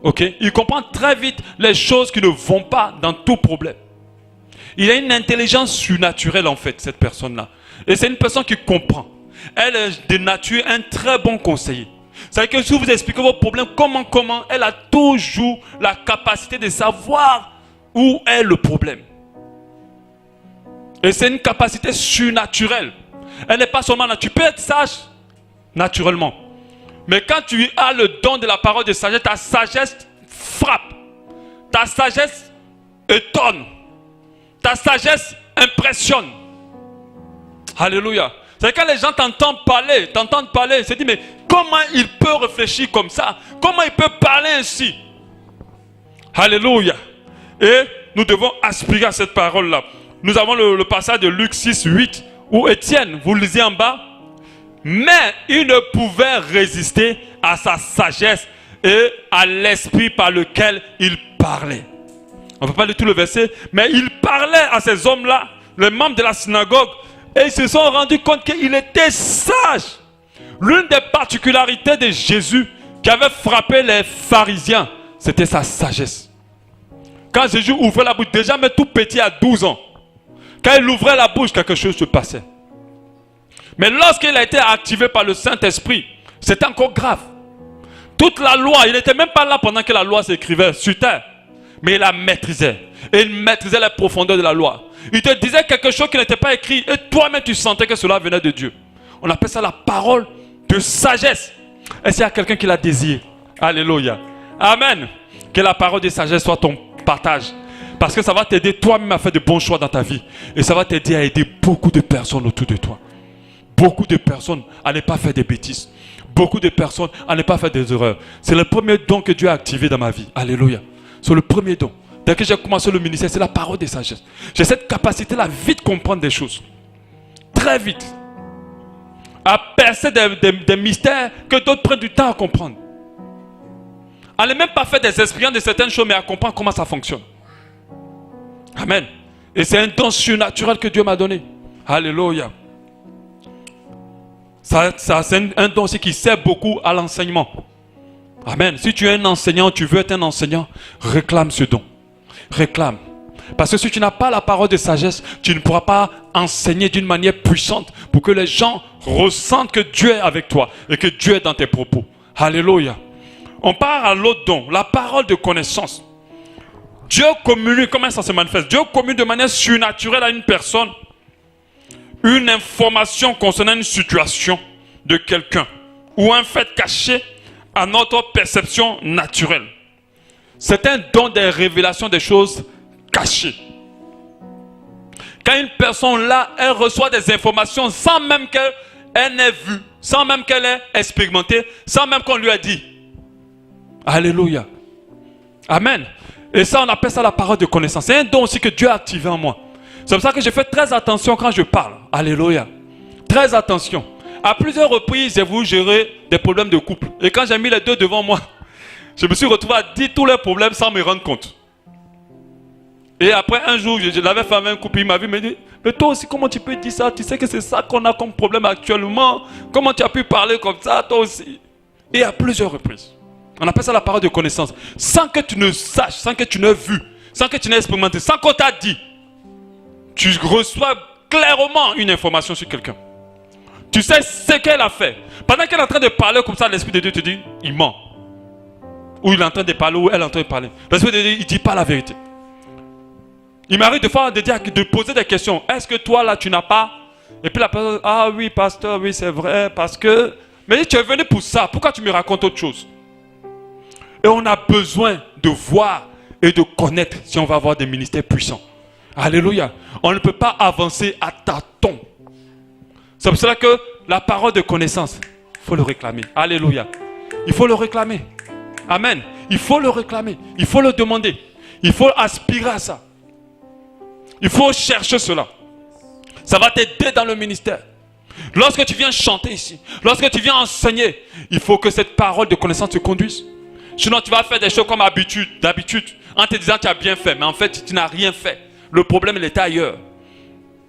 Ok? Il comprend très vite les choses qui ne vont pas dans tout problème. Il a une intelligence surnaturelle en fait, cette personne-là. Et c'est une personne qui comprend. Elle est de nature un très bon conseiller. C'est-à-dire que si vous expliquez vos problèmes, comment, elle a toujours la capacité de savoir où est le problème. Et c'est une capacité surnaturelle. Elle n'est pas seulement naturelle. Tu peux être sage naturellement. Mais quand tu as le don de la parole de sagesse, ta sagesse frappe. Ta sagesse étonne. Ta sagesse impressionne. Alléluia. C'est quand les gens t'entendent parler, ils se disent mais comment il peut réfléchir comme ça? Comment il peut parler ainsi? Alléluia. Et nous devons aspirer à cette parole-là. Nous avons le passage de Luc 6, 8 où Étienne, vous le lisez en bas, mais il ne pouvait résister à sa sagesse et à l'esprit par lequel il parlait. On ne peut pas lire tout le verset, mais il parlait à ces hommes-là, les membres de la synagogue, et ils se sont rendus compte qu'il était sage. L'une des particularités de Jésus qui avait frappé les pharisiens, c'était sa sagesse. Quand Jésus ouvrait la bouche, déjà même tout petit à 12 ans, quand il ouvrait la bouche, quelque chose se passait. Mais lorsqu'il a été activé par le Saint-Esprit, c'était encore grave. Toute la loi, il n'était même pas là pendant que la loi s'écrivait sur terre. Mais il la maîtrisait. Et il maîtrisait les profondeurs de la loi. Il te disait quelque chose qui n'était pas écrit. Et toi-même, tu sentais que cela venait de Dieu. On appelle ça la parole de sagesse. Est-ce qu'il y a quelqu'un qui la désire? Alléluia. Amen. Que la parole de sagesse soit ton partage. Parce que ça va t'aider toi-même à faire de bons choix dans ta vie. Et ça va t'aider à aider beaucoup de personnes autour de toi. Beaucoup de personnes à ne pas faire des bêtises. Beaucoup de personnes à ne pas faire des erreurs. C'est le premier don que Dieu a activé dans ma vie. Alléluia. C'est le premier don. Dès que j'ai commencé le ministère, c'est la parole de sagesse. J'ai cette capacité-là, vite comprendre des choses. Très vite. À percer des mystères que d'autres prennent du temps à comprendre. À ne même pas faire des expériences de certaines choses, mais à comprendre comment ça fonctionne. Amen. Et c'est un don surnaturel que Dieu m'a donné. Alléluia. Ça c'est un don aussi qui sert beaucoup à l'enseignement. Amen. Si tu es un enseignant, tu veux être un enseignant, réclame ce don. Réclame. Parce que si tu n'as pas la parole de sagesse, tu ne pourras pas enseigner d'une manière puissante pour que les gens ressentent que Dieu est avec toi et que Dieu est dans tes propos. Alléluia. On part à l'autre don, la parole de connaissance. Dieu communique, comment ça se manifeste? Dieu communique de manière surnaturelle à une personne une information concernant une situation de quelqu'un ou un fait caché à notre perception naturelle. C'est un don des révélations des choses cachées. Quand une personne là, elle reçoit des informations sans même qu'elle ait vu, sans même qu'elle ait expérimenté, sans même qu'on lui ait dit. Alléluia. Amen. Et ça, on appelle ça la parole de connaissance. C'est un don aussi que Dieu a activé en moi. C'est pour ça que je fais très attention quand je parle. Alléluia. Très attention. À plusieurs reprises, j'ai voulu gérer des problèmes de couple. Et quand j'ai mis les deux devant moi, je me suis retrouvé à dire tous les problèmes sans me rendre compte. Et après un jour, je l'avais fait avec un couple, il m'a vu, il m'a dit, mais toi aussi, comment tu peux dire ça? Tu sais que c'est ça qu'on a comme problème actuellement. Comment tu as pu parler comme ça, toi aussi? Et à plusieurs reprises. On appelle ça la parole de connaissance. Sans que tu ne saches, sans que tu n'aies vu, sans que tu n'aies expérimenté, sans qu'on t'a dit, tu reçois clairement une information sur quelqu'un. Tu sais ce qu'elle a fait. Pendant qu'elle est en train de parler comme ça, l'Esprit de Dieu te dit, il ment. Ou il est en train de parler, ou elle est en train de parler. L'Esprit de Dieu, il ne dit pas la vérité. Il m'arrive de fois de poser des questions. Est-ce que toi là, tu n'as pas? Et puis la personne, ah oui, pasteur, oui, c'est vrai, parce que... Mais tu es venu pour ça, pourquoi tu me racontes autre chose? Et on a besoin de voir et de connaître si on va avoir des ministères puissants. Alléluia. On ne peut pas avancer à tâtons. C'est pour cela que la parole de connaissance, il faut le réclamer. Alléluia. Il faut le réclamer. Amen. Il faut le réclamer. Il faut le demander. Il faut aspirer à ça. Il faut chercher cela. Ça va t'aider dans le ministère. Lorsque tu viens chanter ici, lorsque tu viens enseigner, il faut que cette parole de connaissance te conduise. Sinon, tu vas faire des choses comme d'habitude, en te disant que tu as bien fait, mais en fait, tu n'as rien fait. Le problème, il était ailleurs.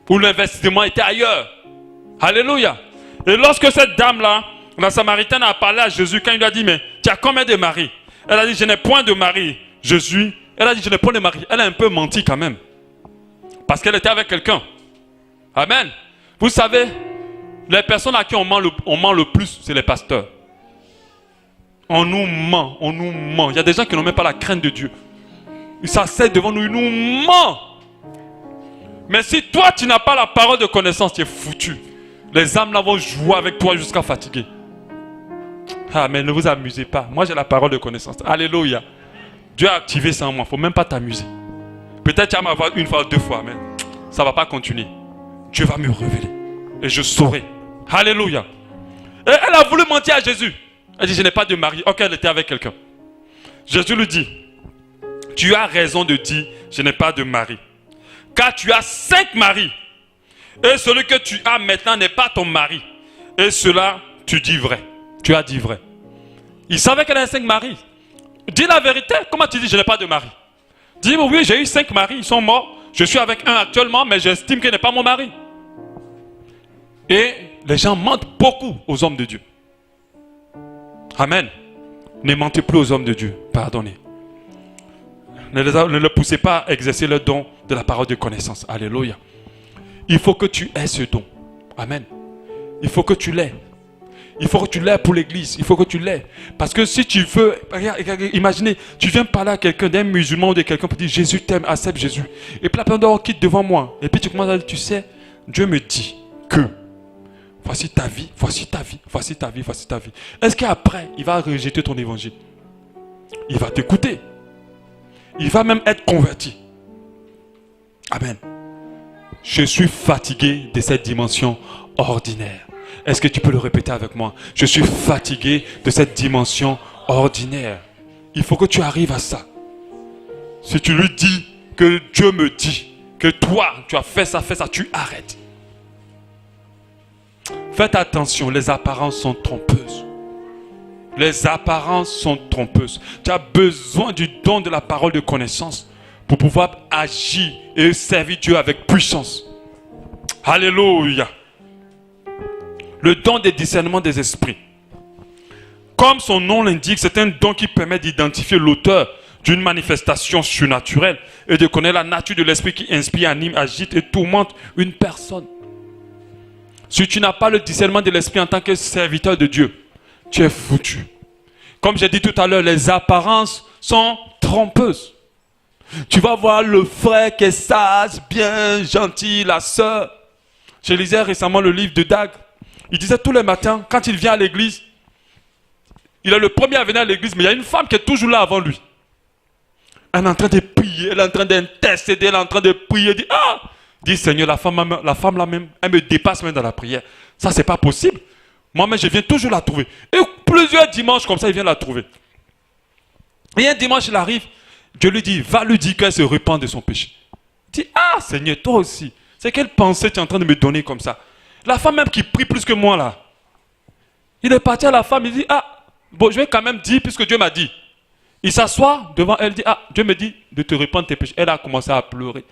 Ou l'investissement était ailleurs. Alléluia. Et lorsque cette dame-là, la Samaritaine, a parlé à Jésus, quand il lui a dit, mais tu as combien de maris? Elle a dit, je n'ai point de mari. Jésus, elle a dit, je n'ai point de mari. Elle a un peu menti quand même. Parce qu'elle était avec quelqu'un. Amen. Vous savez, les personnes à qui on ment le plus, c'est les pasteurs. On nous ment, on nous ment. Il y a des gens qui n'ont même pas la crainte de Dieu. Ils s'asseyent devant nous, ils nous mentent. Mais si toi, tu n'as pas la parole de connaissance, tu es foutu. Les âmes là vont jouer avec toi jusqu'à fatiguer. Ah, mais ne vous amusez pas. Moi, j'ai la parole de connaissance. Alléluia. Dieu a activé ça en moi. Il ne faut même pas t'amuser. Peut-être tu vas m'avoir une fois, deux fois, mais ça ne va pas continuer. Dieu va me révéler. Et je saurai. Alléluia. Et elle a voulu mentir à Jésus. Elle dit, je n'ai pas de mari. Ok, elle était avec quelqu'un. Jésus lui dit, tu as raison de dire, je n'ai pas de mari. Car tu as 5 maris. Et celui que tu as maintenant n'est pas ton mari. Et cela, tu dis vrai. Tu as dit vrai. Il savait qu'elle avait 5 maris. Dis la vérité. Comment tu dis je n'ai pas de mari? Dis oui, j'ai eu 5 maris, ils sont morts. Je suis avec un actuellement, mais j'estime qu'il n'est pas mon mari. Et les gens mentent beaucoup aux hommes de Dieu. Amen. Ne mentez plus aux hommes de Dieu. Pardonnez. Ne le poussez pas à exercer le don de la parole de connaissance. Alléluia. Il faut que tu aies ce don. Amen. Il faut que tu l'aies. Il faut que tu l'aies pour l'église. Il faut que tu l'aies. Parce que si tu veux, imaginez, tu viens parler à quelqu'un, d'un musulman ou de quelqu'un pour dire Jésus t'aime, accepte Jésus. Et puis la personne quitte devant moi. Et puis tu commences à dire, tu sais, Dieu me dit que voici ta vie, voici ta vie, voici ta vie, voici ta vie. Est-ce qu'après, il va rejeter ton évangile? Il va t'écouter. Il va même être converti. Amen. Je suis fatigué de cette dimension ordinaire. Est-ce que tu peux le répéter avec moi? Je suis fatigué de cette dimension ordinaire. Il faut que tu arrives à ça. Si tu lui dis que Dieu me dit que toi, tu as fait ça, tu arrêtes. Faites attention, les apparences sont trompeuses. Les apparences sont trompeuses. Tu as besoin du don de la parole de connaissance pour pouvoir agir et servir Dieu avec puissance. Alléluia. Le don des discernements des esprits. Comme son nom l'indique, c'est un don qui permet d'identifier l'auteur d'une manifestation surnaturelle et de connaître la nature de l'esprit qui inspire, anime, agite et tourmente une personne. Si tu n'as pas le discernement de l'esprit en tant que serviteur de Dieu, tu es foutu. Comme j'ai dit tout à l'heure, les apparences sont trompeuses. Tu vas voir le frère qui est sage, bien gentil, la sœur. Je lisais récemment le livre de Dag. Il disait tous les matins, quand il vient à l'église, il est le premier à venir à l'église, mais il y a une femme qui est toujours là avant lui. Elle est en train de prier, elle est en train d'intercéder, elle est en train de prier. Dit Seigneur, la femme là même, elle me dépasse même dans la prière. Ça, c'est pas possible. Moi-même, je viens toujours la trouver. Et plusieurs dimanches comme ça, il vient la trouver. Et un dimanche, il arrive, Dieu lui dit, va lui dire qu'elle se repent de son péché. Il dit, Seigneur, toi aussi, c'est quelle pensée tu es en train de me donner comme ça? La femme même qui prie plus que moi là. Il est parti à la femme, il dit, bon, je vais quand même dire, puisque Dieu m'a dit. Il s'assoit devant elle, dit, Dieu me dit de te répandre tes péchés. Elle a commencé à pleurer.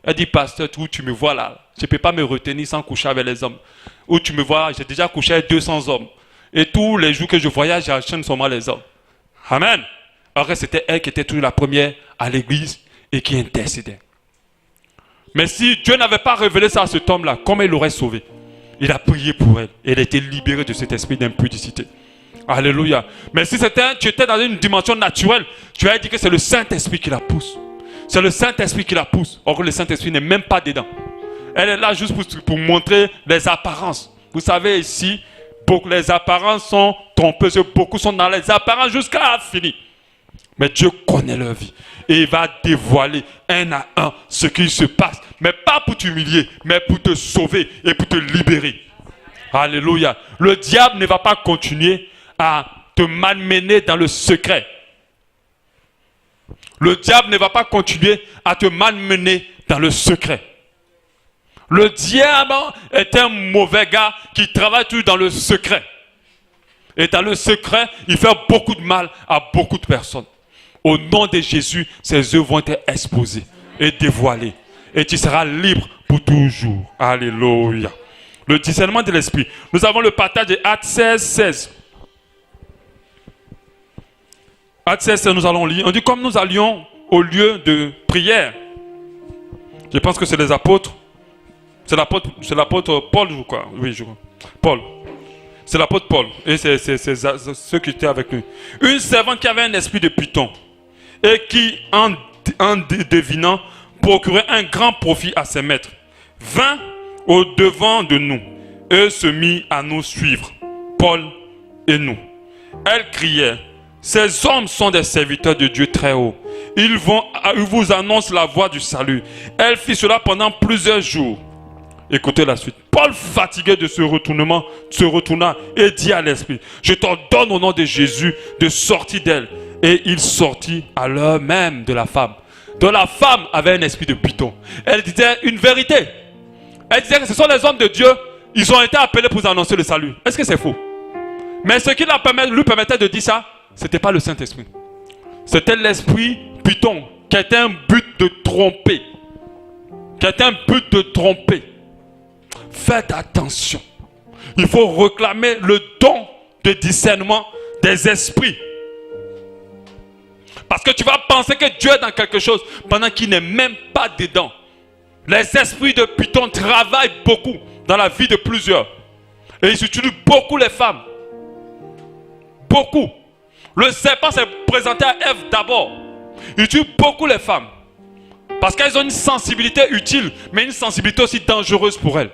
Elle dit, pasteur, où tu me vois là, je ne peux pas me retenir sans coucher avec les hommes. Où tu me vois, j'ai déjà couché avec 200 hommes. Et tous les jours que je voyage, j'enchaîne seulement les hommes. Amen. Alors c'était elle qui était toujours la première à l'église et qui intercédait. Mais si Dieu n'avait pas révélé ça à cet homme-là, comment il l'aurait sauvé? Il a prié pour elle. Et elle a été libérée de cet esprit d'impudicité. Alléluia. Mais si tu étais dans une dimension naturelle, tu as dit que c'est le Saint-Esprit qui la pousse. C'est le Saint-Esprit qui la pousse. Or, le Saint-Esprit n'est même pas dedans. Elle est là juste pour montrer les apparences. Vous savez ici, les apparences sont trompeuses. Beaucoup sont dans les apparences jusqu'à l'infini. Mais Dieu connaît leur vie. Et il va dévoiler un à un ce qui se passe. Mais pas pour t'humilier, mais pour te sauver et pour te libérer. Alléluia. Le diable ne va pas continuer à te malmener dans le secret. Le diable ne va pas continuer à te malmener dans le secret. Le diable est un mauvais gars qui travaille toujours dans le secret. Et dans le secret, il fait beaucoup de mal à beaucoup de personnes. Au nom de Jésus, ses œuvres vont être exposées et dévoilées. Et tu seras libre pour toujours. Alléluia. Le discernement de l'esprit. Nous avons le partage de Actes 16, 16. Actes 16, nous allons lire. On dit comme nous allions au lieu de prière. Je pense que c'est les apôtres. C'est l'apôtre Paul, je crois. Oui, je crois. Paul. C'est l'apôtre Paul. Et c'est ceux qui étaient avec lui. Une servante qui avait un esprit de python. Et qui, en devinant, procurait un grand profit à ses maîtres. Vint au devant de nous. Et se mit à nous suivre. Paul et nous. Elle criait. Ces hommes sont des serviteurs de Dieu très haut. Ils vous annoncent la voie du salut. Elle fit cela pendant plusieurs jours. Écoutez la suite. Paul, fatigué de ce retournement, se retourna et dit à l'esprit, je t'ordonne au nom de Jésus de sortir d'elle. Et il sortit à l'heure même de la femme. Donc la femme avait un esprit de python. Elle disait une vérité. Elle disait que ce sont les hommes de Dieu. Ils ont été appelés pour annoncer le salut. Est-ce que c'est faux? Mais ce qui lui permettait de dire ça, ce n'était pas le Saint-Esprit. C'était l'esprit Python, qui était un but de tromper. Qui était un but de tromper. Faites attention. Il faut réclamer le don de discernement des esprits. Parce que tu vas penser que Dieu est dans quelque chose pendant qu'il n'est même pas dedans. Les esprits de Python travaillent beaucoup dans la vie de plusieurs. Et ils utilisent beaucoup les femmes. Beaucoup. Le serpent s'est présenté à Ève d'abord. Il utilise beaucoup les femmes. Parce qu'elles ont une sensibilité utile, mais une sensibilité aussi dangereuse pour elles.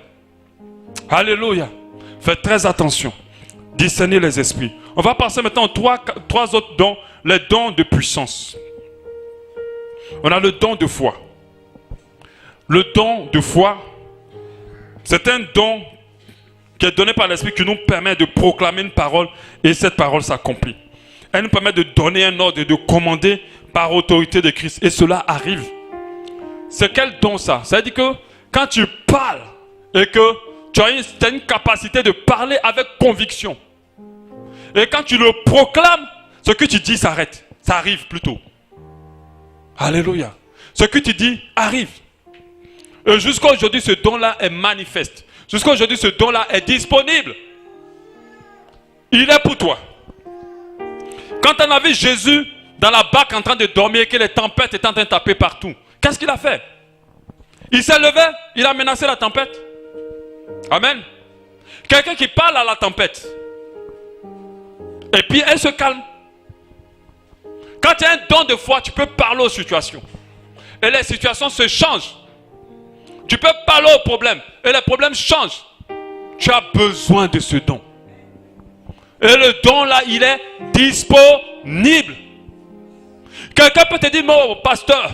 Alléluia. Faites très attention. Discernez les esprits. On va passer maintenant aux trois autres dons. Les dons de puissance. On a le don de foi. Le don de foi, c'est un don qui est donné par l'Esprit qui nous permet de proclamer une parole et cette parole s'accomplit. Elle nous permet de donner un ordre et de commander par autorité de Christ. Et cela arrive. C'est quel don ça? Ça veut dire que quand tu parles et que tu as une capacité de parler avec conviction. Et quand tu le proclames, ce que tu dis s'arrête. Ça arrive plutôt. Alléluia. Ce que tu dis arrive. Et jusqu'à aujourd'hui, ce don-là est manifeste. Jusqu'à aujourd'hui, ce don-là est disponible. Il est pour toi. Quand on a vu Jésus dans la barque en train de dormir et que les tempêtes étaient en train de taper partout, qu'est-ce qu'il a fait? Il s'est levé, il a menacé la tempête. Amen. Quelqu'un qui parle à la tempête. Et puis elle se calme. Quand tu as un don de foi, tu peux parler aux situations. Et les situations se changent. Tu peux parler aux problèmes. Et les problèmes changent. Tu as besoin de ce don. Et le don là, il est disponible. Quelqu'un peut te dire, non, pasteur,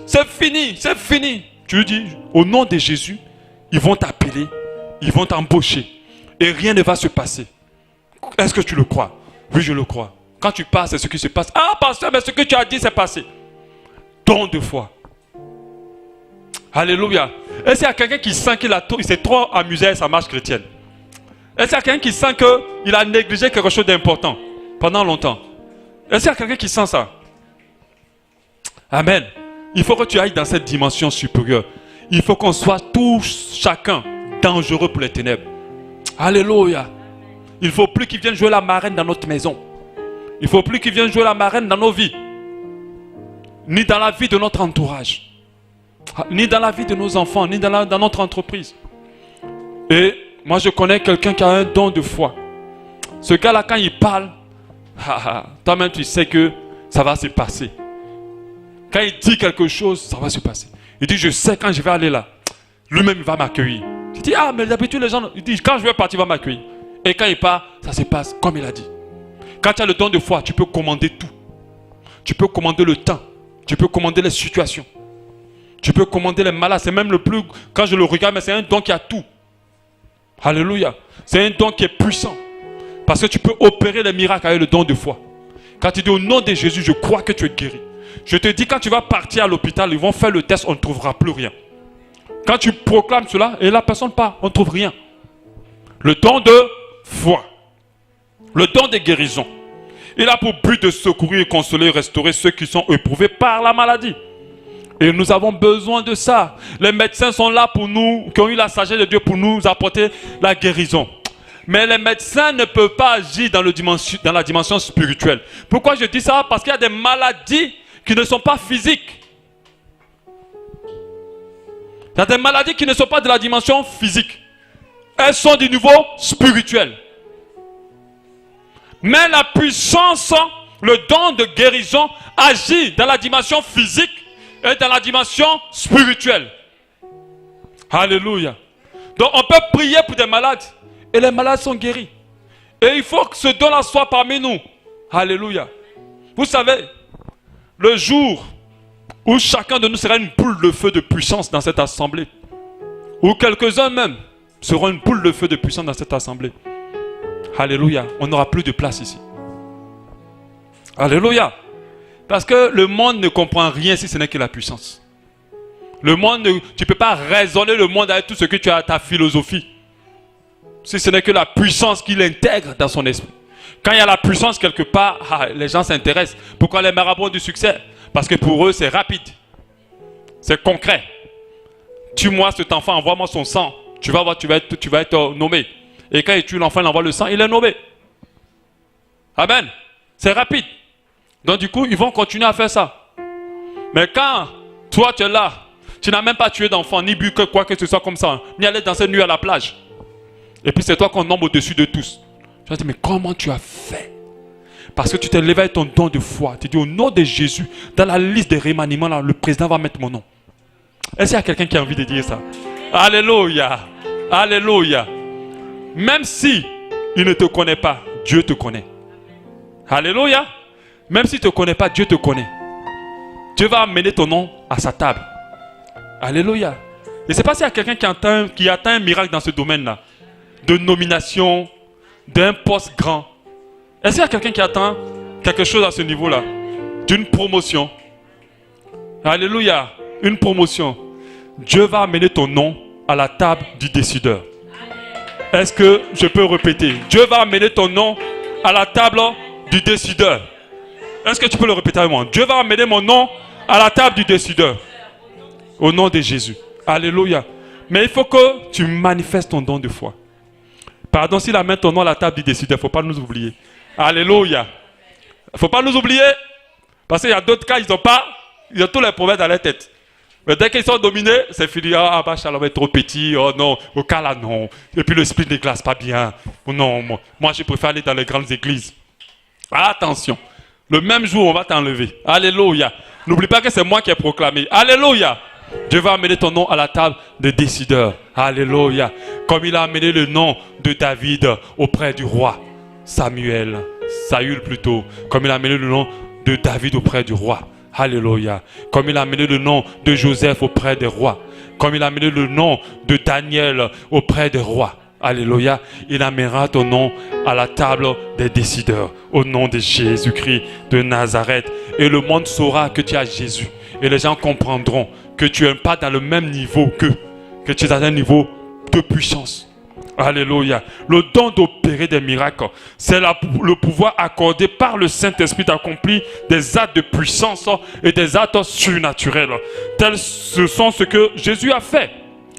c'est fini, c'est fini. Tu lui dis, au nom de Jésus, ils vont t'appeler, ils vont t'embaucher. Et rien ne va se passer. Est-ce que tu le crois? Oui, je le crois. Quand tu passes, c'est ce qui se passe. Ah, pasteur, mais ce que tu as dit, c'est passé. Don de foi. Alléluia. Est-ce qu'il y a quelqu'un qui sent qu'il s'est trop amusé à sa marche chrétienne? Est-ce qu'il y a quelqu'un qui sent qu'il a négligé quelque chose d'important pendant longtemps? Est-ce qu'il y a quelqu'un qui sent ça? Amen. Il faut que tu ailles dans cette dimension supérieure. Il faut qu'on soit tous, chacun, dangereux pour les ténèbres. Alléluia. Il ne faut plus qu'ils viennent jouer la marraine dans notre maison. Il ne faut plus qu'ils viennent jouer la marraine dans nos vies. Ni dans la vie de notre entourage. Ni dans la vie de nos enfants, ni dans notre entreprise. Et moi je connais quelqu'un qui a un don de foi. Ce gars-là, quand il parle, toi-même tu sais que ça va se passer. Quand il dit quelque chose, ça va se passer. Il dit, je sais quand je vais aller là, lui-même il va m'accueillir. Tu dis, ah mais d'habitude les gens, il dit, quand je vais partir, il va m'accueillir. Et quand il part, ça se passe comme il a dit. Quand tu as le don de foi, tu peux commander tout. Tu peux commander le temps. Tu peux commander les situations. Tu peux commander les malades. C'est même le plus, quand je le regarde, mais c'est un don qui a tout. Alléluia. C'est un don qui est puissant. Parce que tu peux opérer les miracles avec le don de foi. Quand tu dis au nom de Jésus, je crois que tu es guéri. Je te dis, quand tu vas partir à l'hôpital, ils vont faire le test, on ne trouvera plus rien. Quand tu proclames cela, et la personne part, on ne trouve rien. Le don de foi. Le don de guérison. Il a pour but de secourir, consoler, restaurer ceux qui sont éprouvés par la maladie. Et nous avons besoin de ça. Les médecins sont là pour nous, qui ont eu la sagesse de Dieu pour nous apporter la guérison. Mais les médecins ne peuvent pas agir dans la dimension spirituelle. Pourquoi je dis ça? Parce qu'il y a des maladies qui ne sont pas physiques. Il y a des maladies qui ne sont pas de la dimension physique. Elles sont du niveau spirituel. Mais la puissance, le don de guérison agit dans la dimension physique et dans la dimension spirituelle. Alléluia. Donc on peut prier pour des malades et les malades sont guéris. Et il faut que ce don-là soit parmi nous. Alléluia. Vous savez, le jour où chacun de nous sera une boule de feu de puissance dans cette assemblée, ou quelques-uns même seront une boule de feu de puissance dans cette assemblée. Alléluia. On n'aura plus de place ici. Alléluia. Parce que le monde ne comprend rien si ce n'est que la puissance. Le monde, tu ne peux pas raisonner le monde avec tout ce que tu as, ta philosophie. Si ce n'est que la puissance qu'il intègre dans son esprit. Quand il y a la puissance quelque part, les gens s'intéressent. Pourquoi les marabouts ont du succès? Parce que pour eux, c'est rapide. C'est concret. Tue-moi cet enfant, envoie-moi son sang. Tu vas voir, tu vas être nommé. Et quand il tue l'enfant, il envoie le sang, il est nommé. Amen. C'est rapide. Donc du coup, ils vont continuer à faire ça. Mais quand toi, tu es là, tu n'as même pas tué d'enfant, ni bu quoi que ce soit comme ça, ni aller danser nu à la plage. Et puis c'est toi qu'on nomme au-dessus de tous. Tu vas dire, mais comment tu as fait? Parce que tu t'es levé avec ton don de foi. Tu dis, au nom de Jésus, dans la liste des remaniements, là, le président va mettre mon nom. Est-ce qu'il y a quelqu'un qui a envie de dire ça? Alléluia. Alléluia. Même si il ne te connaît pas, Dieu te connaît. Alléluia. Même s'il ne te connaît pas, Dieu te connaît. Dieu va amener ton nom à sa table. Alléluia. Et c'est pas s'il y a quelqu'un qui atteint un miracle dans ce domaine-là. De nomination, d'un poste grand. Est-ce qu'il y a quelqu'un qui attend quelque chose à ce niveau-là? D'une promotion. Alléluia. Une promotion. Dieu va amener ton nom à la table du décideur. Est-ce que je peux répéter? Dieu va amener ton nom à la table du décideur. Est-ce que tu peux le répéter avec moi? Dieu va amener mon nom à la table du décideur. Au nom de Jésus. Alléluia. Mais il faut que tu manifestes ton don de foi. Pardon, s'il amène ton nom à la table du décideur, il ne faut pas nous oublier. Alléluia. Il ne faut pas nous oublier. Parce qu'il y a d'autres cas, ils ont tous les problèmes dans leur tête. Mais dès qu'ils sont dominés, c'est fini. Ah, bah, Shalom est trop petit. Oh non, au cas là, non. Et puis le split ne glace pas bien. Oh, non, moi, je préfère aller dans les grandes églises. Attention. Le même jour, on va t'enlever. Alléluia. N'oublie pas que c'est moi qui ai proclamé. Alléluia. Dieu va amener ton nom à la table des décideurs. Alléluia. Comme il a amené le nom de David auprès du roi Saül plutôt. Comme il a amené le nom de David auprès du roi. Alléluia. Comme il a amené le nom de Joseph auprès des rois. Comme il a amené le nom de Daniel auprès des rois. Alléluia. Il amènera ton nom à la table des décideurs. Au nom de Jésus-Christ de Nazareth. Et le monde saura que tu as Jésus. Et les gens comprendront que tu n'es pas dans le même niveau qu'eux. Que tu es dans un niveau de puissance. Alléluia. Le don d'opérer des miracles, c'est le pouvoir accordé par le Saint-Esprit d'accomplir des actes de puissance et des actes surnaturels. Ce sont ce que Jésus a fait.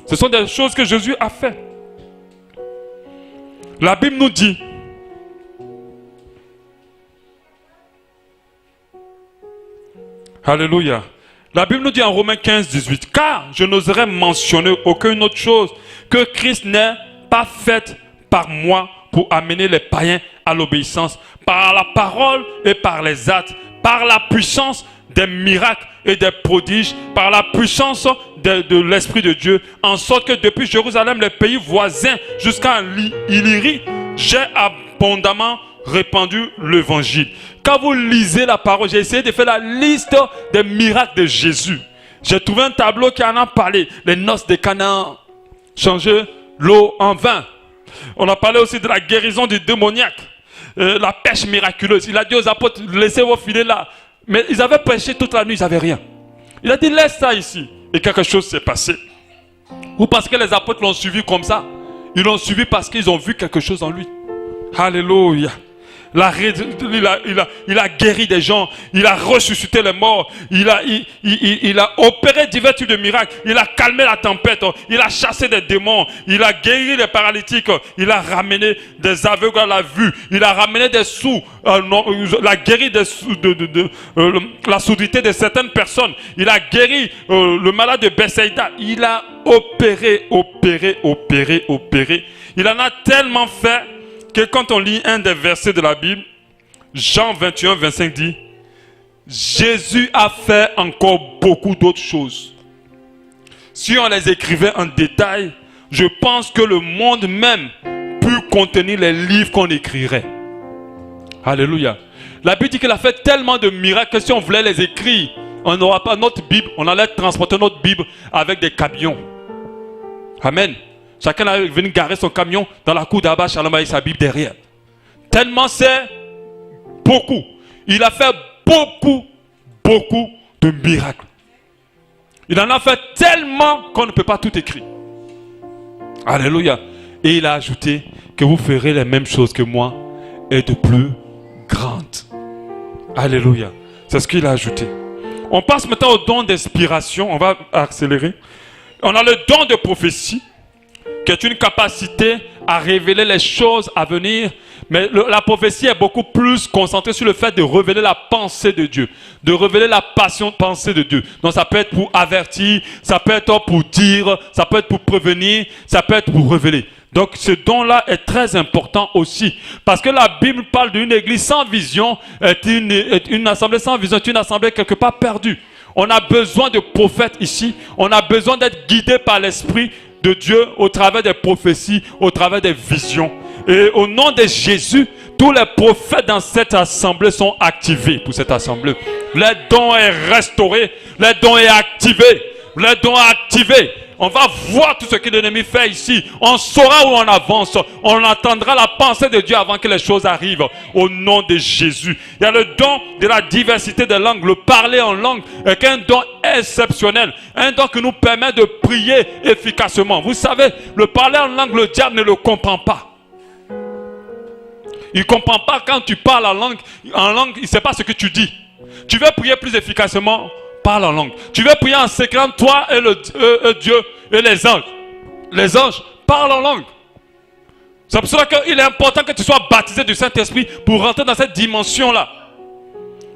Ce sont des choses que Jésus a fait. La Bible nous dit, alléluia. La Bible nous dit en Romains 15, 18, car je n'oserais mentionner aucune autre chose que Christ n'ait pas faite par moi pour amener les païens à l'obéissance, par la parole et par les actes, par la puissance des miracles et des prodiges, par la puissance de l'Esprit de Dieu, en sorte que depuis Jérusalem, les pays voisins jusqu'à Illyrie, j'ai abondamment répandu l'évangile. Quand vous lisez la parole, j'ai essayé de faire la liste des miracles de Jésus. J'ai trouvé un tableau qui en a parlé. Les noces de Canaan, changer l'eau en vin. On a parlé aussi de la guérison du démoniaque, la pêche miraculeuse. Il a dit aux apôtres, laissez vos filets là. Mais ils avaient pêché toute la nuit, ils n'avaient rien. Il a dit, laisse ça ici. Et quelque chose s'est passé. Ou parce que les apôtres l'ont suivi comme ça. Ils l'ont suivi parce qu'ils ont vu quelque chose en lui. Alléluia. Il a guéri des gens, il a ressuscité les morts, il a opéré divers types de miracles, il a calmé la tempête, il a chassé des démons, il a guéri les paralytiques, il a ramené des aveugles à la vue, il a ramené des sourds, il a guéri la surdité de certaines personnes, il a guéri le malade de Bethsaïda, il a opéré. Il en a tellement fait que quand on lit un des versets de la Bible, Jean 21, 25 dit, Jésus a fait encore beaucoup d'autres choses. Si on les écrivait en détail, je pense que le monde même peut contenir les livres qu'on écrirait. Alléluia. La Bible dit qu'il a fait tellement de miracles que si on voulait les écrire, on n'aura pas notre Bible, on allait transporter notre Bible avec des camions. Amen. Chacun est venu garer son camion dans la cour d'Abba Shalom avec sa Bible derrière. Tellement c'est beaucoup. Il a fait beaucoup de miracles. Il en a fait tellement qu'on ne peut pas tout écrire. Alléluia. Et il a ajouté que vous ferez les mêmes choses que moi est de plus grande. Alléluia. C'est ce qu'il a ajouté. On passe maintenant au don d'inspiration. On va accélérer. On a le don de prophétie, qui est une capacité à révéler les choses à venir. Mais la prophétie est beaucoup plus concentrée sur le fait de révéler la pensée de Dieu, de révéler la pensée de Dieu. Donc ça peut être pour avertir, ça peut être pour dire, ça peut être pour prévenir, ça peut être pour révéler. Donc ce don-là est très important aussi. Parce que la Bible parle d'une église sans vision, une assemblée sans vision, est une assemblée quelque part perdue. On a besoin de prophètes ici. On a besoin d'être guidés par l'Esprit de Dieu au travers des prophéties, au travers des visions. Et au nom de Jésus, tous les prophètes dans cette assemblée sont activés pour cette assemblée. Le don est restauré, le don est activé, le don est activé. On va voir tout ce que l'ennemi fait ici. On saura où on avance. On entendra la pensée de Dieu avant que les choses arrivent. Au nom de Jésus. Il y a le don de la diversité des langues. Le parler en langue est un don exceptionnel. Un don qui nous permet de prier efficacement. Vous savez, le parler en langue, le diable ne le comprend pas. Il ne comprend pas quand tu parles en langue, il ne sait pas ce que tu dis. Tu veux prier plus efficacement, parle en langue. Tu veux prier en sécrétant toi et Dieu et les anges. Les anges parlent en langue. C'est pour cela qu'il est important que tu sois baptisé du Saint-Esprit pour rentrer dans cette dimension-là.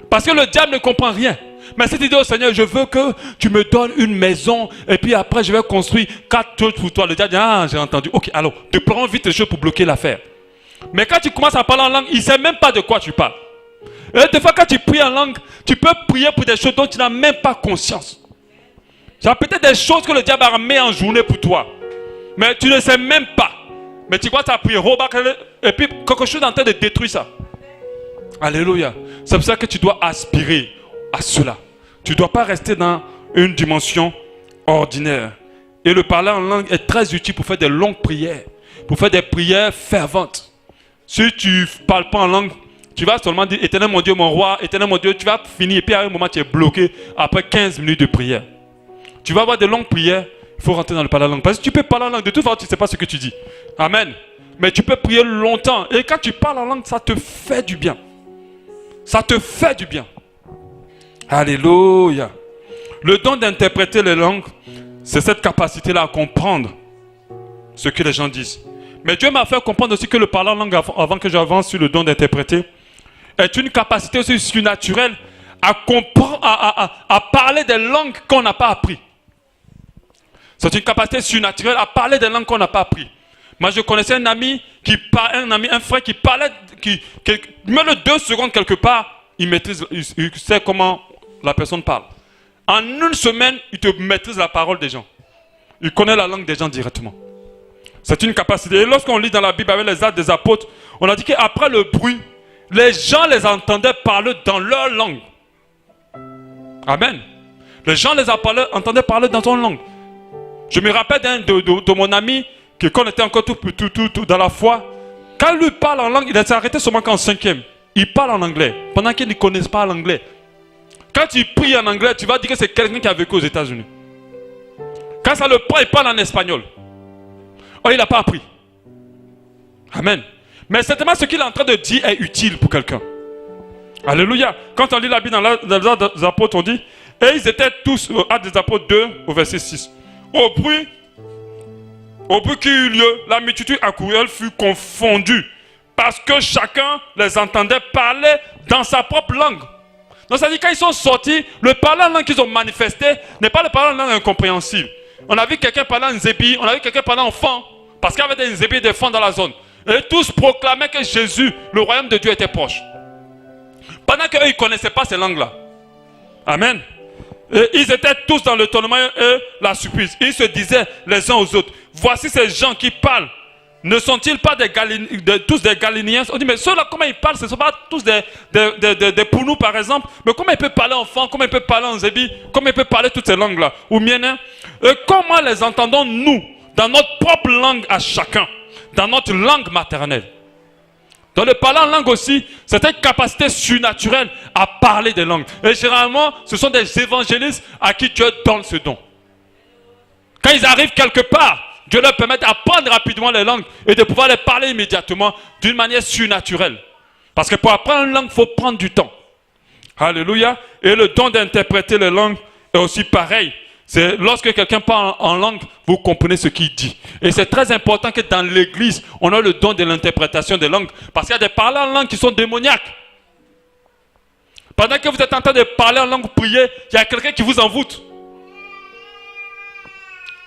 Parce que le diable ne comprend rien. Mais si tu dis au Seigneur, je veux que tu me donnes une maison et puis après je vais construire 4 trucs pour toi. Le diable dit, ah j'ai entendu. Ok, alors tu prends vite les choses pour bloquer l'affaire. Mais quand tu commences à parler en langue, il ne sait même pas de quoi tu parles. Et des fois quand tu pries en langue, tu peux prier pour des choses dont tu n'as même pas conscience. Il y a peut-être des choses que le diable a mis en journée pour toi. Mais tu ne sais même pas. Mais tu vois, tu as prié, et puis quelque chose est en train de détruire ça. Alléluia. C'est pour ça que tu dois aspirer à cela. Tu ne dois pas rester dans une dimension ordinaire. Et le parler en langue est très utile pour faire des longues prières. Pour faire des prières ferventes. Si tu ne parles pas en langue, tu vas seulement dire, éternel mon Dieu, mon roi, éternel mon Dieu, tu vas finir. Et puis à un moment, tu es bloqué après 15 minutes de prière. Tu vas avoir des longues prières, il faut rentrer dans le parler en langue. Parce que tu peux parler en langue, de toute façon, tu ne sais pas ce que tu dis. Amen. Mais tu peux prier longtemps. Et quand tu parles en langue, ça te fait du bien. Ça te fait du bien. Alléluia. Le don d'interpréter les langues, c'est cette capacité-là à comprendre ce que les gens disent. Mais Dieu m'a fait comprendre aussi que le parler en langue, avant que j'avance sur le don d'interpréter, est une capacité aussi surnaturelle à comprendre, à parler des langues qu'on n'a pas appris. C'est une capacité surnaturelle à parler des langues qu'on n'a pas appris. Moi, je connaissais un ami, un frère qui parlait, même 2 secondes quelque part, il sait comment la personne parle. En 1 semaine, il te maîtrise la parole des gens. Il connaît la langue des gens directement. C'est une capacité. Et lorsqu'on lit dans la Bible avec les Actes des Apôtres, on a dit qu'après le bruit, les gens les entendaient parler dans leur langue. Amen. Les gens les entendaient parler dans son langue. Je me rappelle de mon ami, quand on était encore tout dans la foi, quand lui parle en langue, il s'est arrêté seulement qu'en 5e. Il parle en anglais, pendant qu'il ne connaît pas l'anglais. Quand il prie en anglais, tu vas dire que c'est quelqu'un qui a vécu aux États-Unis. Quand ça le prend, il parle en espagnol. Oh, il n'a pas appris. Amen. Mais certainement ce qu'il est en train de dire est utile pour quelqu'un. Alléluia. Quand on lit la Bible dans les apôtres, on dit, et ils étaient tous, Actes des Apôtres 2, au verset 6. Au bruit qui eut lieu, la multitude accourut, elle fut confondue. Parce que chacun les entendait parler dans sa propre langue. Donc ça veut dire quand ils sont sortis, le parler en langue qu'ils ont manifesté n'est pas le parler en langue incompréhensible. On a vu quelqu'un parler en Zébi, on a vu quelqu'un parler en fan, parce qu'il y avait des Zébi et des fans dans la zone. Et tous proclamaient que Jésus, le royaume de Dieu, était proche. Pendant qu'eux, ils ne connaissaient pas ces langues-là. Amen. Et ils étaient tous dans l'étonnement et la surprise. Ils se disaient les uns aux autres, voici ces gens qui parlent. Ne sont-ils pas tous des Galiléens? On dit, mais ceux-là, comment ils parlent? Ce ne sont pas tous des Pounou, par exemple. Mais comment ils peuvent parler en fan? Comment ils peuvent parler en Zébi? Comment ils peuvent parler toutes ces langues-là? Ou Mienna? Et comment les entendons-nous dans notre propre langue à chacun? Dans notre langue maternelle. Dans le parler en langue aussi, c'est une capacité surnaturelle à parler des langues. Et généralement, ce sont des évangélistes à qui Dieu donne ce don. Quand ils arrivent quelque part, Dieu leur permet d'apprendre rapidement les langues et de pouvoir les parler immédiatement d'une manière surnaturelle. Parce que pour apprendre une langue, il faut prendre du temps. Alléluia. Et le don d'interpréter les langues est aussi pareil. C'est lorsque quelqu'un parle en langue, vous comprenez ce qu'il dit. Et c'est très important que dans l'église, on a le don de l'interprétation des langues. Parce qu'il y a des parlants en langue qui sont démoniaques. Pendant que vous êtes en train de parler en langue, prier, il y a quelqu'un qui vous envoûte.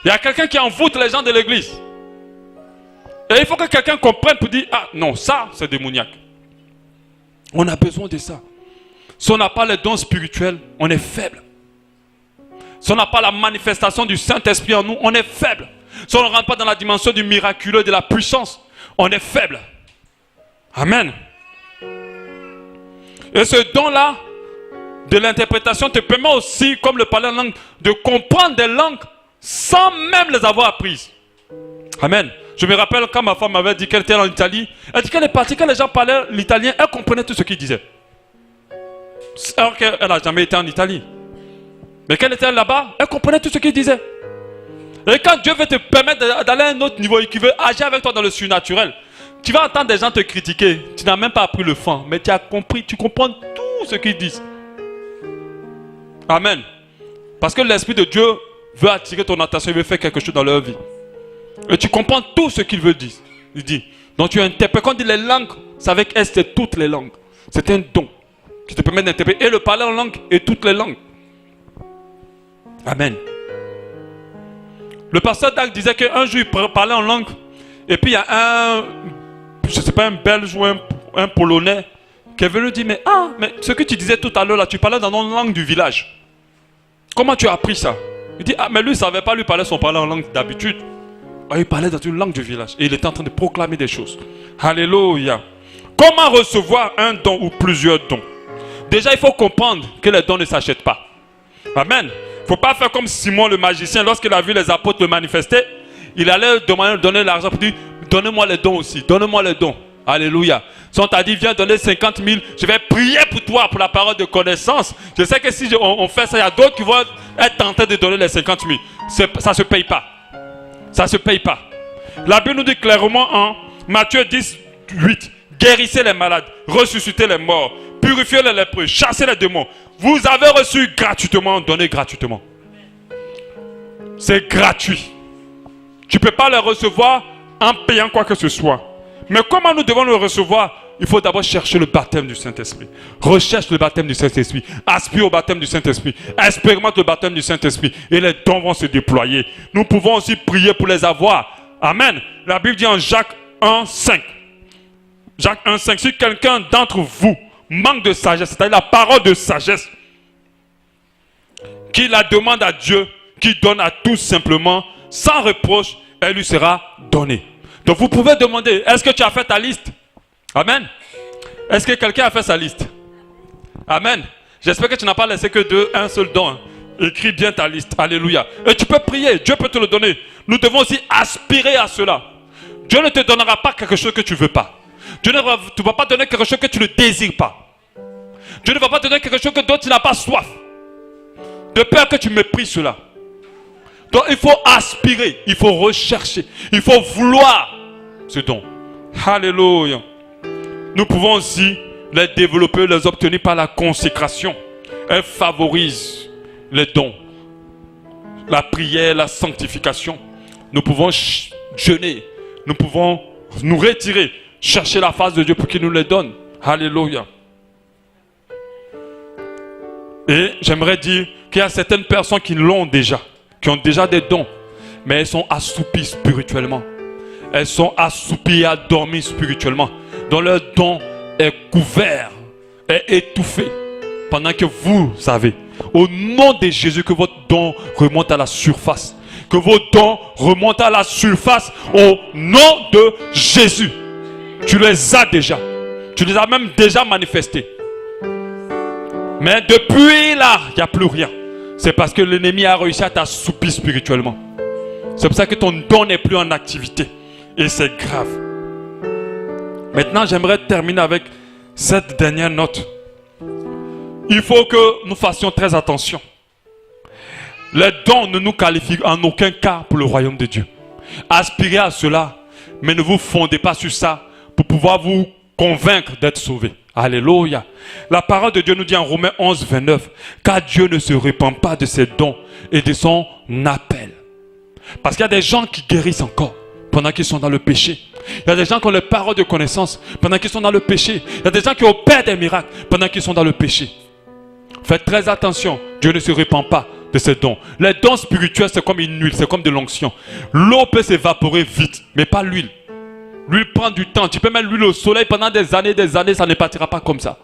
Il y a quelqu'un qui envoûte les gens de l'église. Et il faut que quelqu'un comprenne pour dire, ah non, ça c'est démoniaque. On a besoin de ça. Si on n'a pas les dons spirituels, on est faible. Si on n'a pas la manifestation du Saint-Esprit en nous, on est faible. Si on ne rentre pas dans la dimension du miraculeux, de la puissance, on est faible. Amen. Et ce don-là, de l'interprétation, te permet aussi, comme le parler en langue, de comprendre des langues sans même les avoir apprises. Amen. Je me rappelle quand ma femme m'avait dit qu'elle était en Italie, elle dit qu'elle est partie, quand les gens parlaient l'italien, elle comprenait tout ce qu'ils disaient. Alors qu'elle n'a jamais été en Italie. Mais quand elle était là-bas, elle comprenait tout ce qu'ils disaient. Et quand Dieu veut te permettre d'aller à un autre niveau et qu'il veut agir avec toi dans le surnaturel, tu vas entendre des gens te critiquer. Tu n'as même pas appris le fond, mais tu as compris, tu comprends tout ce qu'ils disent. Amen. Parce que l'Esprit de Dieu veut attirer ton attention, il veut faire quelque chose dans leur vie. Et tu comprends tout ce qu'il veut dire. Il dit. Donc tu interprètes. Quand on dit les langues, c'est avec S, c'est toutes les langues. C'est un don qui te permet d'interpréter et le parler en langue et toutes les langues. Amen. Le pasteur Dag disait qu'un jour il parlait en langue et puis il y a un, je ne sais pas, un Belge ou un Polonais qui est venu dire, mais ce que tu disais tout à l'heure là, tu parlais dans notre langue du village. Comment tu as appris ça? Il dit, mais lui il ne savait pas lui parler son parler en langue d'habitude. Il parlait dans une langue du village et il était en train de proclamer des choses. Alléluia. Comment recevoir un don ou plusieurs dons? Déjà il faut comprendre que les dons ne s'achètent pas. Amen. Il ne faut pas faire comme Simon le magicien. Lorsqu'il a vu les apôtres le manifester, il allait donner l'argent pour dire, donnez-moi les dons aussi, donnez-moi les dons. Alléluia. Si on t'a dit, viens donner 50 000, je vais prier pour toi, pour la parole de connaissance. Je sais que si on fait ça, il y a d'autres qui vont être tentés de donner les 50 000. Ça ne se paye pas. Ça ne se paye pas. La Bible nous dit clairement en Matthieu 10, 8, guérissez les malades, ressuscitez les morts, purifiez les lépreux, chassez les démons. Vous avez reçu gratuitement, donnez gratuitement. C'est gratuit. Tu ne peux pas le recevoir en payant quoi que ce soit. Mais comment nous devons le recevoir? Il faut d'abord chercher le baptême du Saint-Esprit. Recherche le baptême du Saint-Esprit. Aspire au baptême du Saint-Esprit. Expérimente le baptême du Saint-Esprit. Et les dons vont se déployer. Nous pouvons aussi prier pour les avoir. Amen. La Bible dit en Jacques 1, 5. Jacques 1, 5. Si quelqu'un d'entre vous manque de sagesse, c'est-à-dire la parole de sagesse, qu'il la demande à Dieu, qui donne à tous simplement, sans reproche, elle lui sera donnée. Donc vous pouvez demander, est-ce que tu as fait ta liste? Amen. Est-ce que quelqu'un a fait sa liste? Amen. J'espère que tu n'as pas laissé que un seul don. Écris bien ta liste. Alléluia. Et tu peux prier, Dieu peut te le donner. Nous devons aussi aspirer à cela. Dieu ne te donnera pas quelque chose que tu ne veux pas. Dieu ne va pas donner quelque chose que tu ne désires pas. Dieu ne va pas donner quelque chose que dont tu n'as pas soif. De peur que tu méprises cela. Donc il faut aspirer, il faut rechercher, il faut vouloir ce don. Alléluia. Nous pouvons aussi les développer, les obtenir par la consécration. Elle favorise les dons. La prière, la sanctification. Nous pouvons jeûner, nous pouvons nous retirer, chercher la face de Dieu pour qu'il nous les donne. Alléluia. Et j'aimerais dire qu'il y a certaines personnes qui l'ont déjà, qui ont déjà des dons, mais elles sont assoupies spirituellement. Elles sont assoupies et endormies spirituellement. Dont leur don est couvert, est étouffé. Pendant que vous savez, au nom de Jésus, que votre don remonte à la surface. Que vos dons remontent à la surface au nom de Jésus. Tu les as déjà. Tu les as même déjà manifestés. Mais depuis là, il n'y a plus rien. C'est parce que l'ennemi a réussi à t'assoupir spirituellement. C'est pour ça que ton don n'est plus en activité. Et c'est grave. Maintenant, j'aimerais terminer avec cette dernière note. Il faut que nous fassions très attention. Les dons ne nous qualifient en aucun cas pour le royaume de Dieu. Aspirez à cela, mais ne vous fondez pas sur ça pour pouvoir vous convaincre d'être sauvé. Alléluia. La parole de Dieu nous dit en Romains 11, 29, car Dieu ne se répand pas de ses dons et de son appel. Parce qu'il y a des gens qui guérissent encore pendant qu'ils sont dans le péché. Il y a des gens qui ont les paroles de connaissance pendant qu'ils sont dans le péché. Il y a des gens qui opèrent des miracles pendant qu'ils sont dans le péché. Faites très attention, Dieu ne se répand pas de ses dons. Les dons spirituels, c'est comme une huile, c'est comme de l'onction. L'eau peut s'évaporer vite, mais pas l'huile. L'huile prend du temps. Tu peux mettre l'huile au soleil pendant des années, ça ne partira pas comme ça.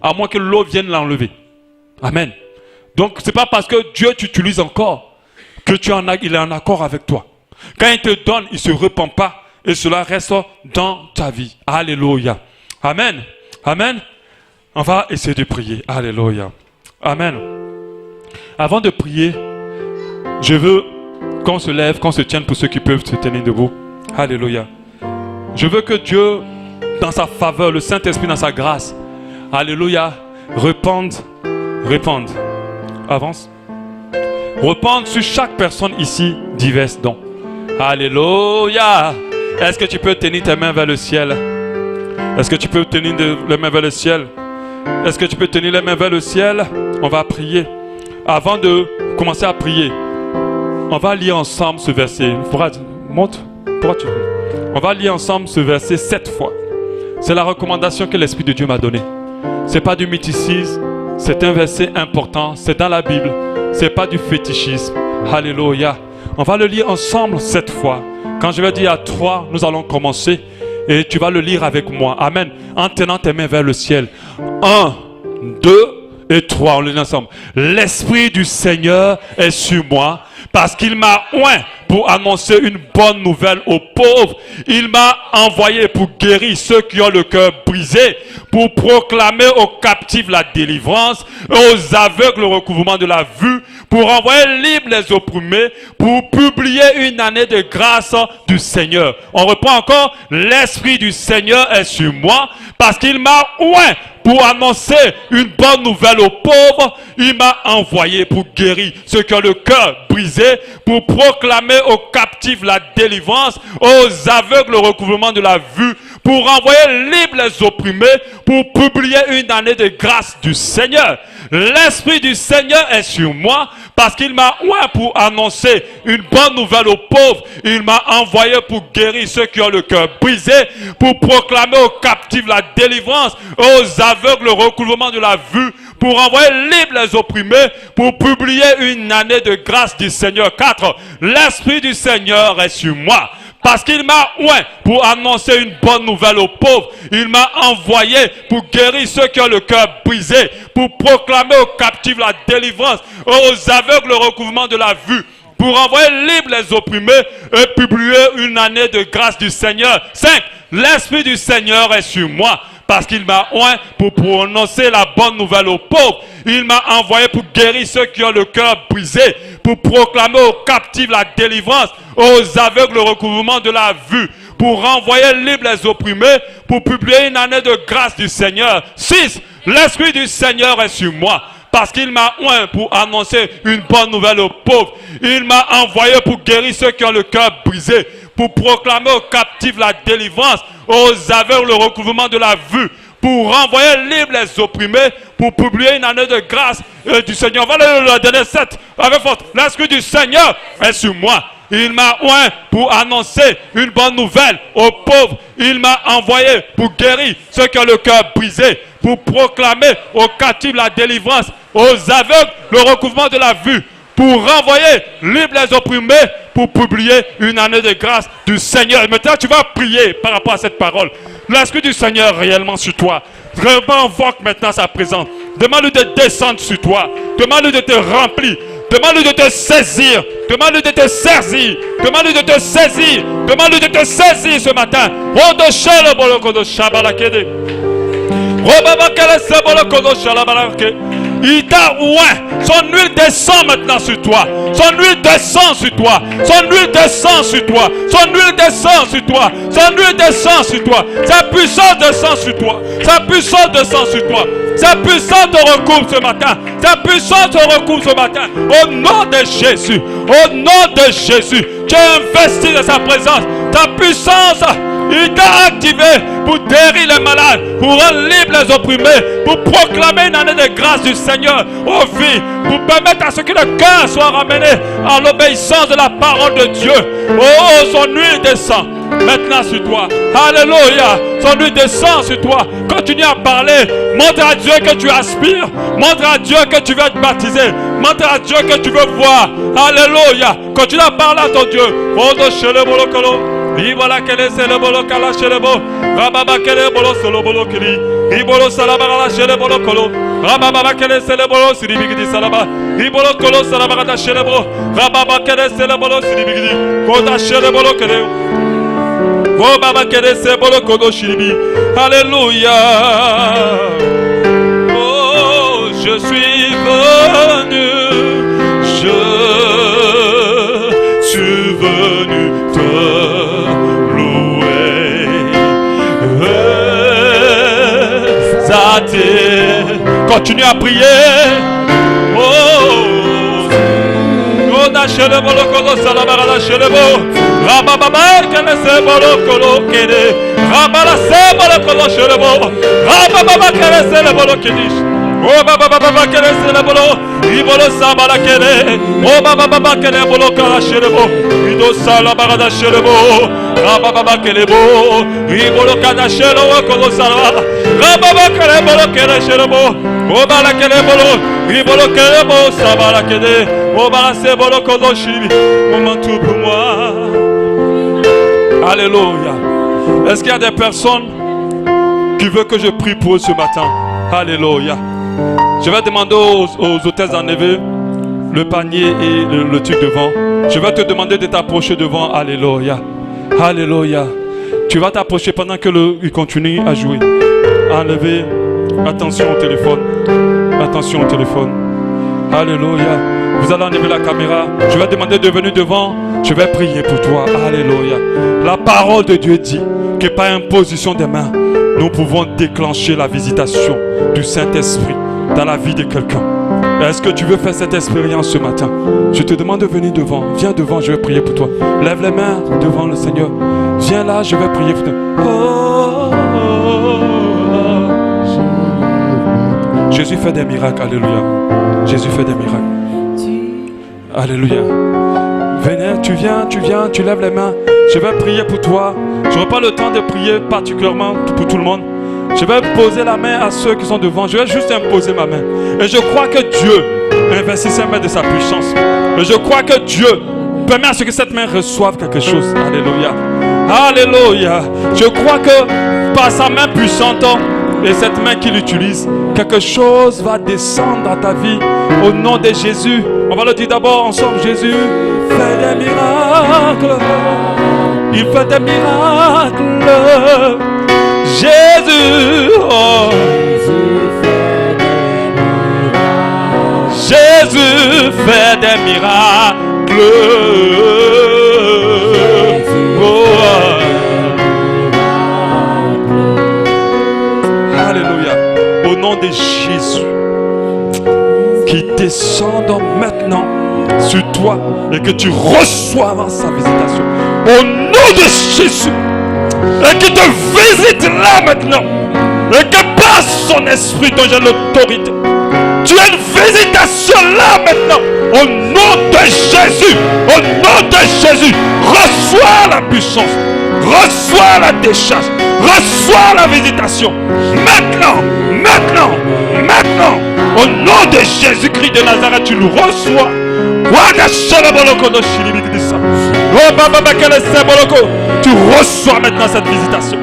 À moins que l'eau vienne l'enlever. Amen. Donc, ce n'est pas parce que Dieu t'utilise encore que il est en accord avec toi. Quand il te donne, il ne se répand pas et cela reste dans ta vie. Alléluia. Amen. Amen. On va essayer de prier. Alléluia. Amen. Avant de prier, je veux qu'on se lève, qu'on se tienne pour ceux qui peuvent se tenir debout. Alléluia. Je veux que Dieu, dans sa faveur, le Saint-Esprit dans sa grâce, alléluia, répande. Avance. Répande sur chaque personne ici divers dons. Alléluia. Est-ce que tu peux tenir tes mains vers le ciel? Est-ce que tu peux tenir les mains vers le ciel? Est-ce que tu peux tenir les mains vers le ciel? On va prier. Avant de commencer à prier, on va lire ensemble ce verset. Monte. On va lire ensemble ce verset 7 fois. C'est la recommandation que l'Esprit de Dieu m'a donnée. Ce n'est pas du mysticisme. C'est un verset important. C'est dans la Bible. Ce n'est pas du fétichisme. Alléluia. On va le lire ensemble 7 fois. Quand je vais dire à 3, nous allons commencer. Et tu vas le lire avec moi. Amen. En tenant tes mains vers le ciel. 1, 2 et 3. On le lit ensemble. L'Esprit du Seigneur est sur moi. Parce qu'il m'a oint pour annoncer une bonne nouvelle aux pauvres. Il m'a envoyé pour guérir ceux qui ont le cœur brisé, pour proclamer aux captifs la délivrance, aux aveugles le recouvrement de la vue, pour envoyer libres les opprimés, pour publier une année de grâce du Seigneur. On reprend encore. L'Esprit du Seigneur est sur moi, parce qu'il m'a oint pour annoncer une bonne nouvelle aux pauvres. Il m'a envoyé pour guérir ceux qui ont le cœur brisé, pour proclamer aux captifs la délivrance, aux aveugles le recouvrement de la vue, pour envoyer libres les opprimés, pour publier une année de grâce du Seigneur. L'Esprit du Seigneur est sur moi, parce qu'il m'a oint pour annoncer une bonne nouvelle aux pauvres. Il m'a envoyé pour guérir ceux qui ont le cœur brisé, pour proclamer aux captifs la délivrance, aux aveugles le recouvrement de la vue, pour envoyer libres les opprimés, pour publier une année de grâce du Seigneur. 4. L'Esprit du Seigneur est sur moi, parce qu'il m'a oint pour annoncer une bonne nouvelle aux pauvres. Il m'a envoyé pour guérir ceux qui ont le cœur brisé, pour proclamer aux captifs la délivrance, aux aveugles le recouvrement de la vue, pour envoyer libres les opprimés et publier une année de grâce du Seigneur. 5. L'Esprit du Seigneur est sur moi, parce qu'il m'a oint pour prononcer la bonne nouvelle aux pauvres. Il m'a envoyé pour guérir ceux qui ont le cœur brisé, pour proclamer aux captifs la délivrance, aux aveugles le recouvrement de la vue, pour renvoyer libres les opprimés, pour publier une année de grâce du Seigneur. 6. L'Esprit du Seigneur est sur moi, parce qu'il m'a oint pour annoncer une bonne nouvelle aux pauvres. Il m'a envoyé pour guérir ceux qui ont le cœur brisé, pour proclamer aux captifs la délivrance, aux aveugles le recouvrement de la vue, pour renvoyer libres les opprimés, pour publier une année de grâce du Seigneur. Voilà le dernier 7 avec force. L'Esprit du Seigneur est sur moi. Il m'a oint pour annoncer une bonne nouvelle aux pauvres. Il m'a envoyé pour guérir ceux qui ont le cœur brisé, pour proclamer aux captifs la délivrance, aux aveugles le recouvrement de la vue, pour renvoyer libres les opprimés, pour publier une année de grâce du Seigneur. Et maintenant, tu vas prier par rapport à cette parole. L'Esprit du Seigneur réellement sur toi. Vraiment, invoque maintenant sa présence. Demande-lui de descendre sur toi. Demande-lui de te remplir. Demande-lui de te saisir. Demande-lui de te saisir. Demande-lui de te saisir. Demande-lui de te saisir ce matin. Il t'a oint. Son huile descend maintenant sur toi. Son huile descend sur toi. Son huile descend sur toi. Son huile descend sur toi. Son huile descend sur toi. Sa puissance descend sur toi. Sa puissance descend sur toi. Sa puissance te recouvre ce matin. Sa puissance te recouvre ce matin. Au nom de Jésus. Au nom de Jésus. Tu es investi de sa présence. Ta puissance, il t'a activé pour guérir les malades, pour rendre libres les opprimés, pour proclamer une année de grâce du Seigneur aux vies, pour permettre à ce que le cœur soit ramené à l'obéissance de la parole de Dieu. Oh, son huile descend maintenant sur toi. Alléluia. Son huile descend sur toi. Continue à parler. Montre à Dieu que tu aspires. Montre à Dieu que tu veux être baptisé. Montre à Dieu que tu veux voir. Alléluia. Continue à parler à ton Dieu. Voilà quel est le bolo kala chelebo. Rababa quel est bolo solo bolo kili. Ibolo salabara chelebo kolo. Rababa quel est le bolo siribigidi salaba. Ibolo kolo salabara chelebo. Rababa quel est le bolo siribigidi. Kota chelebo kele. Oh Baba quel est le bolo kodo shiribi. Alléluia. Oh, je suis venu. Je suis venu te continue à prier. Oh, oh baba baba kele sele bolo ibolo sabala kele oh baba baba kele bolo kala shelebo ido sala barada shelebo baba baba kele bo ibolo kada shelo kolo sala baba kele bolo kele shelebo oh bala kele bolo ibolo kele bo sabala kele oh bala se bolo kolo shibi moment tout pour moi. Alléluia. Est-ce qu'il y a des personnes qui veulent que je prie pour eux ce matin? Alléluia. Je vais demander aux hôtesses d'enlever le panier et le truc devant. Je vais te demander de t'approcher devant. Alléluia. Alléluia. Tu vas t'approcher pendant que il continue à jouer. Enlevez. Attention au téléphone. Attention au téléphone. Alléluia. Vous allez enlever la caméra. Je vais demander de venir devant. Je vais prier pour toi. Alléluia. La parole de Dieu dit que par imposition des mains, nous pouvons déclencher la visitation du Saint-Esprit dans la vie de quelqu'un. Est-ce que tu veux faire cette expérience ce matin? Je te demande de venir devant. Viens devant, je vais prier pour toi. Lève les mains devant le Seigneur. Viens là, je vais prier pour toi. Oh, oh, oh. Jésus fait des miracles. Alléluia. Jésus fait des miracles. Alléluia. Venez, tu viens, tu lèves les mains. Je vais prier pour toi. Je n'aurai pas le temps de prier particulièrement pour tout le monde. Je vais poser la main à ceux qui sont devant. Je vais juste imposer ma main. Et je crois que Dieu investit sa main de sa puissance. Et je crois que Dieu permet à ce que cette main reçoive quelque chose. Alléluia. Alléluia. Je crois que par sa main puissante et cette main qu'il utilise, quelque chose va descendre à ta vie. Au nom de Jésus. On va le dire d'abord ensemble. Jésus fait des miracles. Il fait des miracles. Jésus, oh. Jésus fait des miracles. Oh. Alléluia. Au nom de Jésus, qui descende maintenant sur toi et que tu reçoives sa visitation. Au nom de Jésus. Et qui te visite là maintenant. Et que par son esprit dont j'ai l'autorité, tu as une visitation là maintenant. Au nom de Jésus. Au nom de Jésus. Reçois la puissance. Reçois la décharge. Reçois la visitation. Maintenant. Maintenant. Maintenant. Au nom de Jésus-Christ de Nazareth, tu le reçois. Tu reçois maintenant cette visitation.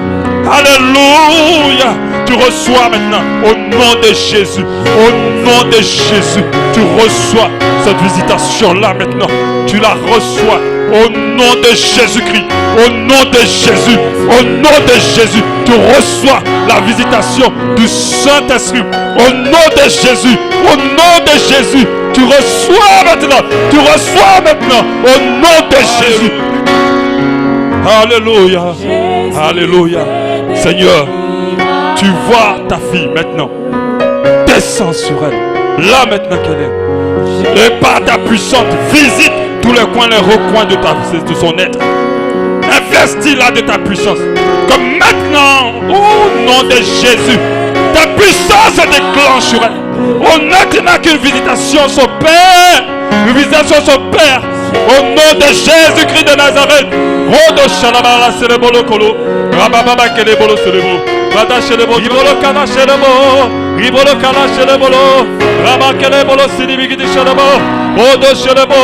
Alléluia. Tu reçois maintenant au nom de Jésus. Au nom de Jésus. Tu reçois cette visitation là maintenant. Tu la reçois au nom de Jésus-Christ. Au nom de Jésus. Au nom de Jésus. Tu reçois la visitation du Saint-Esprit. Au nom de Jésus. Au nom de Jésus. Tu reçois maintenant. Tu reçois maintenant. Au nom de Jésus. Alléluia. Alléluia. Seigneur, tu vois ta fille maintenant. descends sur elle. Là maintenant qu'elle est. Et par ta puissante visite tous les coins, les recoins de son être. Investis-la de ta puissance. Comme maintenant, au nom de Jésus, ta puissance se déclenche sur elle. On n'a qu'une visitation s'opère. Une visitation s'opère. Au nom de Jésus-Christ de Nazareth. Rodo Shalabara Celebolo Kolo. Rabababa Kelebolo Celebo. Rada Shelebo. Ribolo Kana Shelebo. Ribolo Kana Shelebolo. Rabba Kelebolo Silibiki de Shelebo. Rodo Shelebo.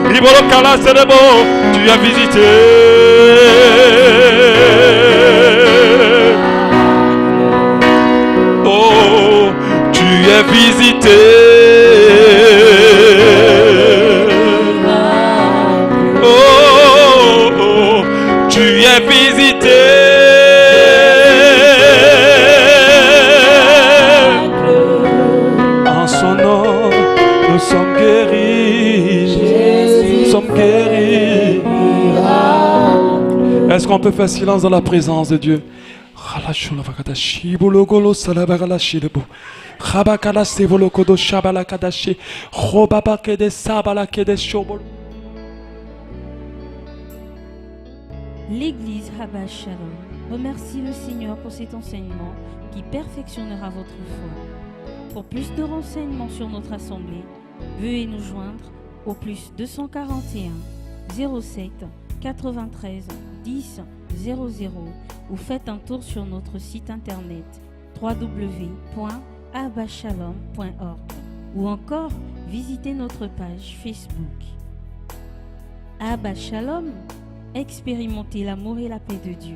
Ribolo Kana Celebo. Tu as visité. Oh, tu es visité. Tu es visité. En son nom, nous sommes guéris. Nous sommes guéris. Est-ce qu'on peut faire silence dans la présence de Dieu? L'Église Habas Shalom remercie le Seigneur pour cet enseignement qui perfectionnera votre foi. Pour plus de renseignements sur notre assemblée, veuillez nous joindre au plus 241 07 93 10 00 ou faites un tour sur notre site internet www.habashalom.org ou encore visitez notre page Facebook. Habas Shalom, expérimentez l'amour et la paix de Dieu.